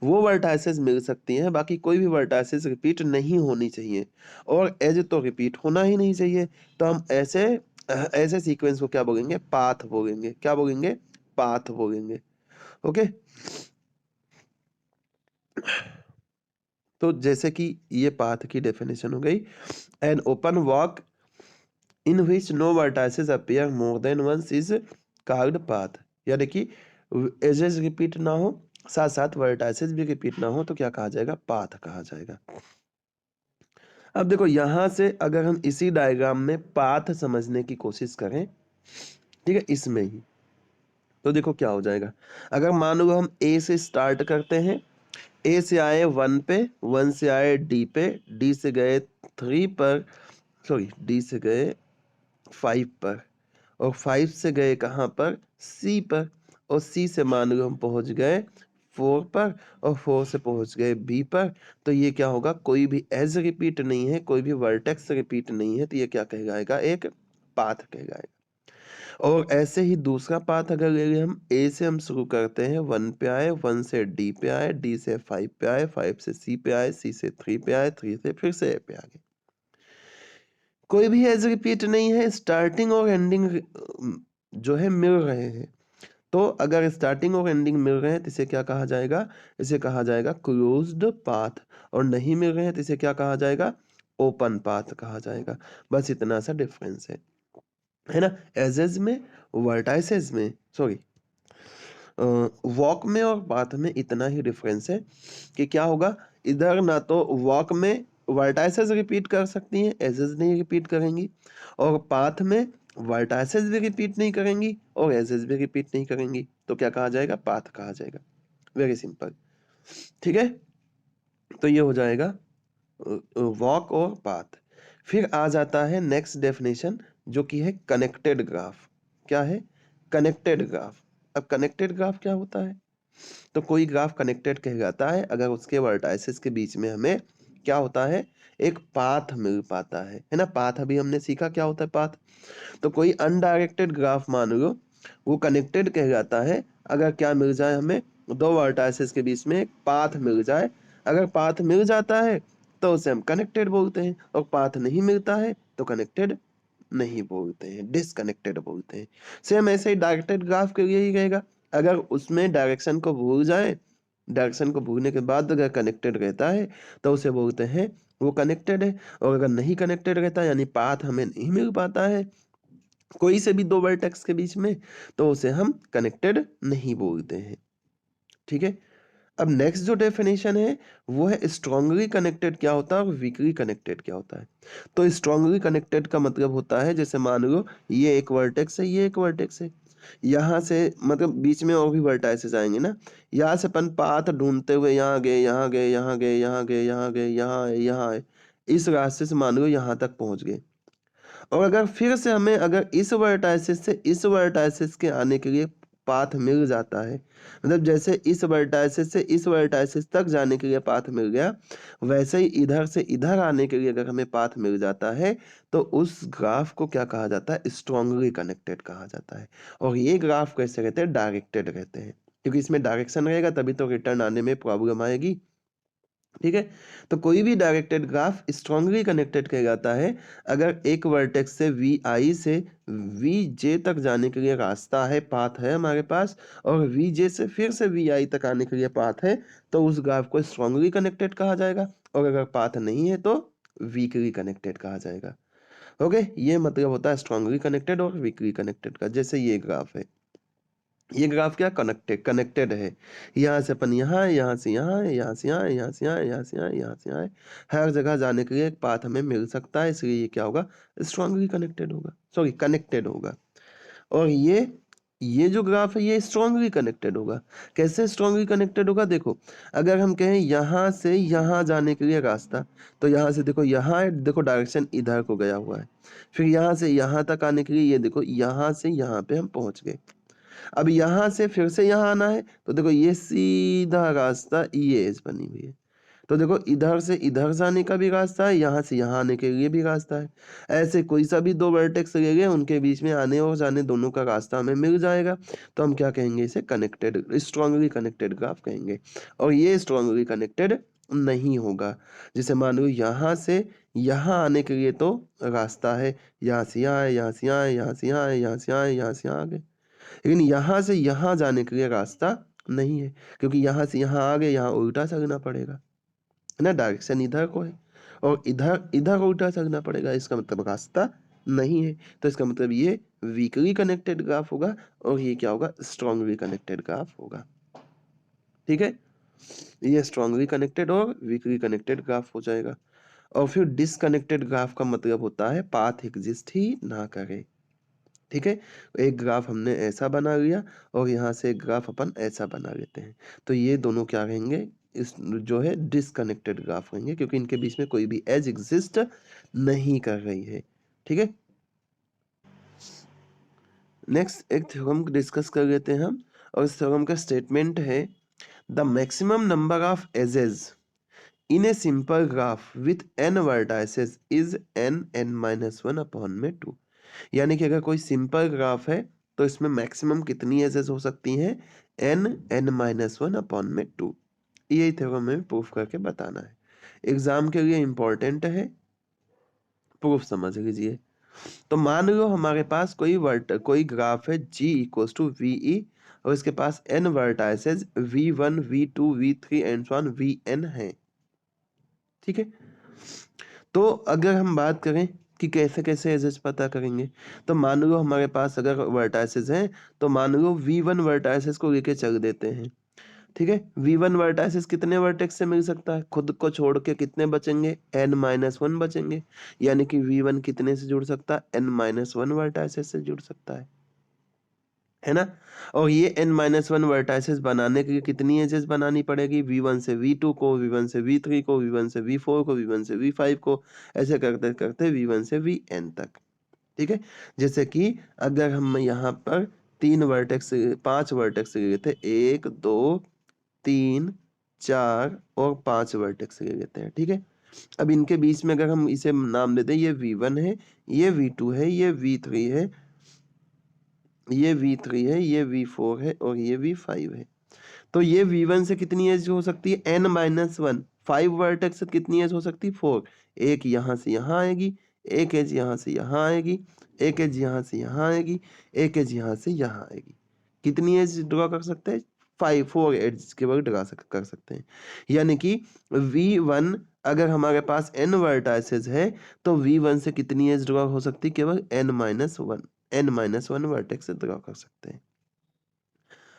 वो वर्टाइसेस मिल सकती हैं, बाकी कोई भी वर्टाइसेस रिपीट नहीं होनी चाहिए। और एज तो रिपीट होना ही नहीं चाहिए। तो हम ऐसे सीक्वेंस को क्या बोलेंगे? पाथ बोलेंगे। क्या बोलेंगे? पाथ बोलेंगे। ओके। तो जैसे कि ये पाथ की डेफिनेशन हो गई, an open walk in which no vertices appear more than once is called path। यानी कि एजेस रिपीट ना हो, साथ साथ वर्टाइसेस भी रिपीट ना हो, तो क्या कहा जाएगा? पाथ कहा जाएगा। अब देखो यहां से अगर हम इसी डायग्राम में पाथ समझने की कोशिश करें, ठीक है, इसमें ही, तो देखो क्या हो जाएगा। अगर मान लो हम ए से स्टार्ट करते हैं, ए से आए 1 पे, 1 से आए डी पे, डी से गए 3 पर, सॉरी डी से गए 5 पर और 5 से गए कहाँ पर, सी पर, और सी से मान लो हम पहुंच गए 4 पर और 4 से पहुंच गए बी पर। तो ये क्या होगा, कोई भी एज रिपीट नहीं है, कोई भी वर्टेक्स रिपीट नहीं है, तो ये क्या कहलाएगा, एक पाथ कहलाएगा। और ऐसे ही दूसरा पाथ अगर ले लें हम, ए से हम शुरू करते हैं, 1 पे आए, 1 से डी पे आए, डी से 5 पे आए, 5 से सी पे आए, सी से 3 पे आए, 3 से फिर से ए पे आ गए। कोई भी एज रिपीट नहीं है, स्टार्टिंग और एंडिंग जो है मिल रहे हैं। तो अगर स्टार्टिंग और एंडिंग मिल रहे हैं तो इसे क्या कहा जाएगा, इसे कहा जाएगा क्लोज्ड पाथ। और नहीं मिल रहे हैं तो इसे क्या कहा जाएगा, ओपन पाथ कहा जाएगा। बस इतना सा डिफरेंस है ना। एजेज में, वर्टाइसेस में, सॉरी वॉक में और पाथ में इतना ही डिफरेंस है कि क्या होगा, इधर ना तो वॉक में वर्टाइसेस रिपीट कर सकती हैं, एजेस नहीं रिपीट करेंगी, और पाथ में वर्टाइसेस भी रिपीट नहीं करेंगी और एजेस भी रिपीट नहीं करेंगी। तो क्या कहा जाएगा, पाथ कहा जाएगा। वेरी सिंपल, ठीक है। तो ये हो जाएगा वॉक और पाथ। फिर आ जाता है नेक्स्ट डेफिनेशन जो कि है कनेक्टेड ग्राफ। क्या है, कनेक्टेड ग्राफ। अब कनेक्टेड ग्राफ क्या होता है, तो कोई ग्राफ कनेक्टेड कहलाता है अगर उसके वर्टाइसेस के बीच में हमें क्या होता है, एक पाथ मिल पाता है ना। पाथ अभी हमने सीखा क्या होता है, पाथ। तो कोई अनडायरेक्टेड ग्राफ मान लो, वो कनेक्टेड कहलाता है अगर क्या मिल जाए, हमें दो वर्टाइसेस के बीच में एक पाथ मिल जाए। अगर पाथ मिल जाता है तो उसे हम कनेक्टेड बोलते हैं, और पाथ नहीं मिलता है तो कनेक्टेड नहीं बोलते हैं, डिसकनेक्टेड बोलते हैं। सेम ऐसे ही डायरेक्टेड ग्राफ के लिए ही रहेगा। अगर उसमें डायरेक्शन को भूल जाए, डायरेक्शन को भूलने के बाद अगर कनेक्टेड रहता है तो उसे बोलते हैं वो कनेक्टेड है। और अगर नहीं कनेक्टेड रहता यानी पाथ हमें नहीं मिल पाता है कोई से भी दो वर्टेक्स के बीच में, तो उसे हम कनेक्टेड नहीं बोलते हैं, ठीक है। अब नेक्स्ट जो डेफिनेशन है वो है स्ट्रांगली कनेक्टेड क्या होता है और वीकली कनेक्टेड क्या होता है। तो स्ट्रांगली कनेक्टेड का मतलब होता है, जैसे मान लो ये एक वर्टेक्स है, ये एक वर्टेक्स है, यहाँ से मतलब बीच में और भी वर्टाइसेस आएंगे ना, यहाँ से अपन पाथ ढूंढते हुए यहाँ गए, यहाँ गए, यहाँ गए, यहाँ गए, यहाँ गए, यहाँ आए, यहाँ आए, इस रास्ते से मान लो यहाँ तक पहुंच गए। और अगर फिर से हमें अगर इस वर्टाइसिस से इस वर्टाइसिस के आने के लिए पाथ मिल जाता है, मतलब जैसे इस वर्टाइसिस से इस वर्टाइसिस तक जाने के लिए पाथ मिल गया, वैसे ही इधर से इधर आने के लिए अगर हमें पाथ मिल जाता है तो उस ग्राफ को क्या कहा जाता है, स्ट्रांगली कनेक्टेड कहा जाता है। और ये ग्राफ कैसे रहते हैं, डायरेक्टेड रहते हैं, क्योंकि इसमें डायरेक्शन रहेगा तभी तो रिटर्न आने में प्रॉब्लम आएगी, ठीक है। तो कोई भी डायरेक्टेड ग्राफ स्ट्रांगली कनेक्टेड कहलाता है अगर एक वर्टेक्स से वी आई से वी जे तक जाने के लिए रास्ता है, पाथ है हमारे पास, और वी जे से फिर से वी आई तक आने के लिए पाथ है, तो उस ग्राफ को स्ट्रांगली कनेक्टेड कहा जाएगा। और अगर पाथ नहीं है तो वीकली कनेक्टेड कहा जाएगा। ओके, ये मतलब होता है स्ट्रांगली कनेक्टेड और वीकली कनेक्टेड का। जैसे ये ग्राफ है, ये ग्राफ क्या कनेक्टेड कनेक्टेड है, यहाँ से अपन यहाँ, यहाँ से यहाँ, यहाँ से यहाँ, यहाँ से यहाँ, यहाँ से यहाँ, यहाँ से यहाँ, हर जगह जाने के लिए एक पाथ हमें मिल सकता है, इसलिए ये क्या होगा, स्ट्रांगली कनेक्टेड होगा, सॉरी कनेक्टेड होगा। और ये जो ग्राफ है ये स्ट्रांगली कनेक्टेड होगा। कैसे स्ट्रांगली कनेक्टेड होगा, देखो अगर हम कहें यहाँ से यहाँ जाने के लिए रास्ता, तो यहाँ से देखो यहाँ है, देखो डायरेक्शन इधर को गया हुआ है, फिर यहाँ से यहाँ तक आने के लिए ये देखो यहाँ से यहाँ पे हम पहुँच गए। अब यहाँ से फिर से यहाँ आना है तो देखो ये सीधा रास्ता ये एज बनी हुई है, तो देखो इधर से इधर जाने का भी रास्ता है, यहाँ से यहाँ आने के लिए भी रास्ता है। ऐसे कोई सा भी दो वर्टेक्स ले गए, उनके बीच में आने और जाने दोनों का रास्ता हमें मिल जाएगा, तो हम क्या कहेंगे, इसे कनेक्टेड स्ट्रांगली कनेक्टेड ग्राफ कहेंगे। और ये स्ट्रांगली कनेक्टेड नहीं होगा, जैसे मान लो यहाँ से यहाँ आने के लिए तो रास्ता है, यहाँ से यहाँ है, यहाँ से यहाँ है, यहाँ से यहाँ है, यहाँ से यहाँ है, यहाँ से यहाँ आ गए, लेकिन यहाँ से यहाँ जाने के लिए रास्ता नहीं है, क्योंकि यहाँ से यहाँ आ गए, यहाँ उल्टा चलना पड़ेगा, है ना, डायरेक्शन इधर को है और इधर इधर उल्टा चलना पड़ेगा, इसका मतलब रास्ता नहीं है। तो इसका मतलब ये वीकली कनेक्टेड ग्राफ होगा और ये क्या होगा, स्ट्रांगली कनेक्टेड ग्राफ होगा, ठीक है। ये स्ट्रांगली कनेक्टेड और वीकली कनेक्टेड ग्राफ हो जाएगा। और फिर डिसकनेक्टेड ग्राफ का मतलब होता है पाथ एग्जिस्ट ही ना करे, ठीक है। एक ग्राफ हमने ऐसा बना लिया और यहाँ से एक ग्राफ अपन ऐसा बना लेते हैं, तो ये दोनों क्या रहेंगे, इस जो है डिसकनेक्टेड ग्राफ कहेंगे, क्योंकि इनके बीच में कोई भी एज एग्जिस्ट नहीं कर रही है। ठीक है, नेक्स्ट एक थ्योरम डिस्कस कर लेते हैं हम, और इस थ्योरम का स्टेटमेंट है the maximum number of edges in a simple graph with n vertices is n upon में 2। यानी कि अगर कोई सिंपल ग्राफ है तो इसमें मैक्सिमम कितनी एजेस हो सकती हैं, n अपॉन में 2। यही थ्योरम में प्रूफ करके बताना है, एग्जाम के लिए इंपॉर्टेंट है, प्रूफ समझ लीजिए। तो मान लो हमारे पास कोई ग्राफ है g equals to V E, और इसके पास n vertices v1 v2 v3 and so on vn है। ठीक है, तो अगर हम बात करें कि कैसे कैसे एजेस पता करेंगे, तो मान लो हमारे पास अगर वर्टाइसेस हैं तो मान लो v1 वर्टाइसेस को लेके चल देते हैं। ठीक है, v1 वर्टाइसेस कितने वर्टेक्स से मिल सकता है, खुद को छोड़ के कितने बचेंगे, n-1 बचेंगे। यानी कि v1 कितने से जुड़ सकता है, n-1 वर्टाइसेस से जुड़ सकता है ना। और ये n-1 वर्टाइसेस बनाने के लिए कितनी एजेस बनानी पड़ेगी, v1 से v2 को, v1 से v3 को, v1 से v4 को, v1 से v5 को, ऐसे करते करते v1 से vn तक। ठीक है, जैसे कि अगर हम यहाँ पर 5 वर्टेक्स लिए थे, 1 2 3 4 और 5 वर्टेक्स ले लेते हैं। ठीक है, अब इनके बीच में अगर हम इसे नाम देते हैं, ये v1 है, ये v2 है, ये v3 है, ये v3 है, ये v4 है और ये v5 है। तो ये v1 से कितनी एज हो सकती है, n-1, 5 वर्टेक्स से कितनी एज हो सकती है, 4। एक यहाँ से यहाँ आएगी, एक एज यहाँ से यहाँ आएगी, एक एज यहाँ से यहाँ आएगी, एक एज यहाँ से यहाँ आएगी। कितनी एज ड्रॉ कर सकते हैं, 4 एज केवल कर सकते हैं। यानी कि v1 अगर हमारे पास n वर्टाइसेस है तो v1 से कितनी एज ड्रॉ हो सकती है, केवल n-1 वर्टेक्स से ड्रॉ कर सकते हैं।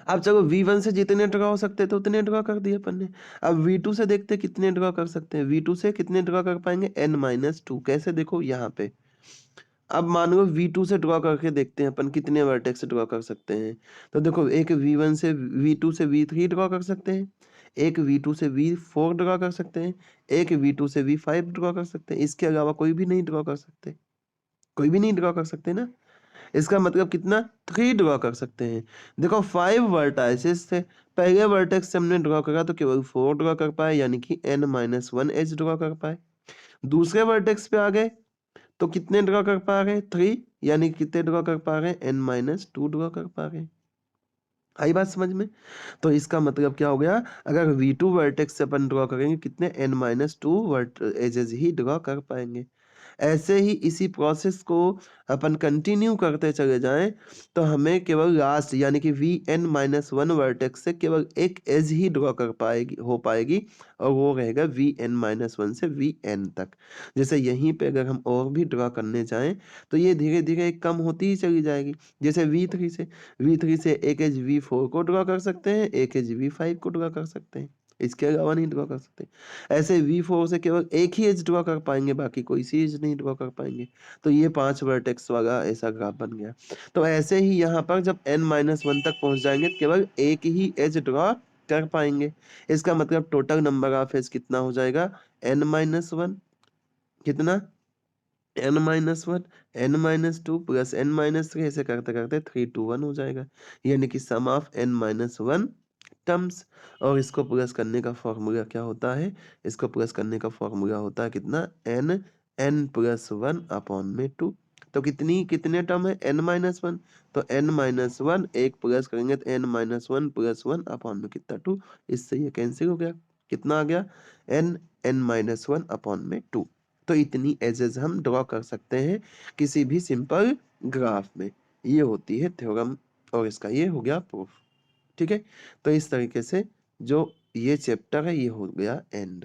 अब चलो v1 से जितने ड्रॉ हो सकते थे उतने ड्रॉ कर दिए अपन ने। अब v2 से देखते कितने ड्रॉ कर सकते हैं, v2 से कितने ड्रॉ कर पाएंगे, n-2। कैसे, देखो यहाँ पे, अब मान लो v2 से ड्रॉ करके देखते हैं अपन कितने वर्टेक्स से ड्रॉ कर सकते हैं। तो देखो, एक v1 से v2 से v3 ड्रॉ कर सकते हैं, एक v2 से v4 ड्रॉ कर सकते हैं, एक v2 से v5 ड्रॉ कर सकते हैं। इसके अलावा कोई भी नहीं ड्रॉ कर सकते, कोई भी नहीं ड्रॉ कर सकते ना। इसका मतलब कितना, 3 ड्रॉ कर सकते हैं। देखो 5 वर्टाइसेस थे, पहले वर्टेक्स से हमने ड्रॉ करा तो केवल 4 ड्रॉ कर पाए, यानी कि n-1 एज ड्रॉ कर पाए। दूसरे वर्टेक्स पे आ गए तो कितने ड्रॉ कर पा रहे, 3, यानी कि कितने ड्रॉ कर पा रहे, n-2 ड्रॉ कर पा रहे। आई बात समझ में। तो इसका मतलब क्या हो गया, अगर v2 वर्टेक्स से अपन ड्रॉ करेंगे कितने, n-2 एजेस ही ड्रॉ कर पाएंगे। ऐसे ही इसी प्रोसेस को अपन कंटिन्यू करते चले जाएं तो हमें केवल लास्ट यानी कि vn-1 वर्टेक्स से केवल एक एज ही ड्रॉ कर पाएगी हो पाएगी, और वो रहेगा vn-1 से vn तक। जैसे यहीं पे अगर हम और भी ड्रॉ करने जाएं तो ये धीरे धीरे कम होती ही चली जाएगी। जैसे v3 से एक एज v4 को ड्रॉ कर सकते हैं, एक एज v5 को ड्रॉ कर सकते हैं, इसके अलावा नहीं ड्रॉ कर सकते। ऐसे v4 से केवल एक ही एज ड्रॉ कर पाएंगे, बाकी कोई सी एज नहीं ड्रॉ कर पाएंगे। तो ये 5 वर्टेक्स वाला ऐसा ग्राफ बन गया। तो ऐसे ही यहाँ पर जब n-1 तक पहुंच जाएंगे केवल एक ही एज ड्रॉ कर पाएंगे। इसका मतलब टोटल नंबर ऑफ एज कितना हो जाएगा, n-1, कितना, n-1, n-2 प्लस n-3, ऐसे करते करते 3 to 1 हो जाएगा, यानी कि सम ऑफ n-1 टर्म्स। और इसको प्लस करने का फॉर्मूला क्या होता है, इसको प्लस करने का फॉर्मूला होता है कितना, n+1 अपॉन में 2। तो कितने टर्म है, n-1, तो n-1 एक प्लस करेंगे तो n-1 + 1 अपॉन में कितना, 2। इससे ये कैंसिल हो गया, कितना आ गया, n-1 अपॉन में 2। तो इतनी एजेस हम ड्रॉ कर सकते हैं किसी भी सिंपल ग्राफ में। ये होती है थ्योरम, और इसका ये हो गया प्रूफ। ठीक है, तो इस तरीके से जो ये चैप्टर है ये हो गया एंड।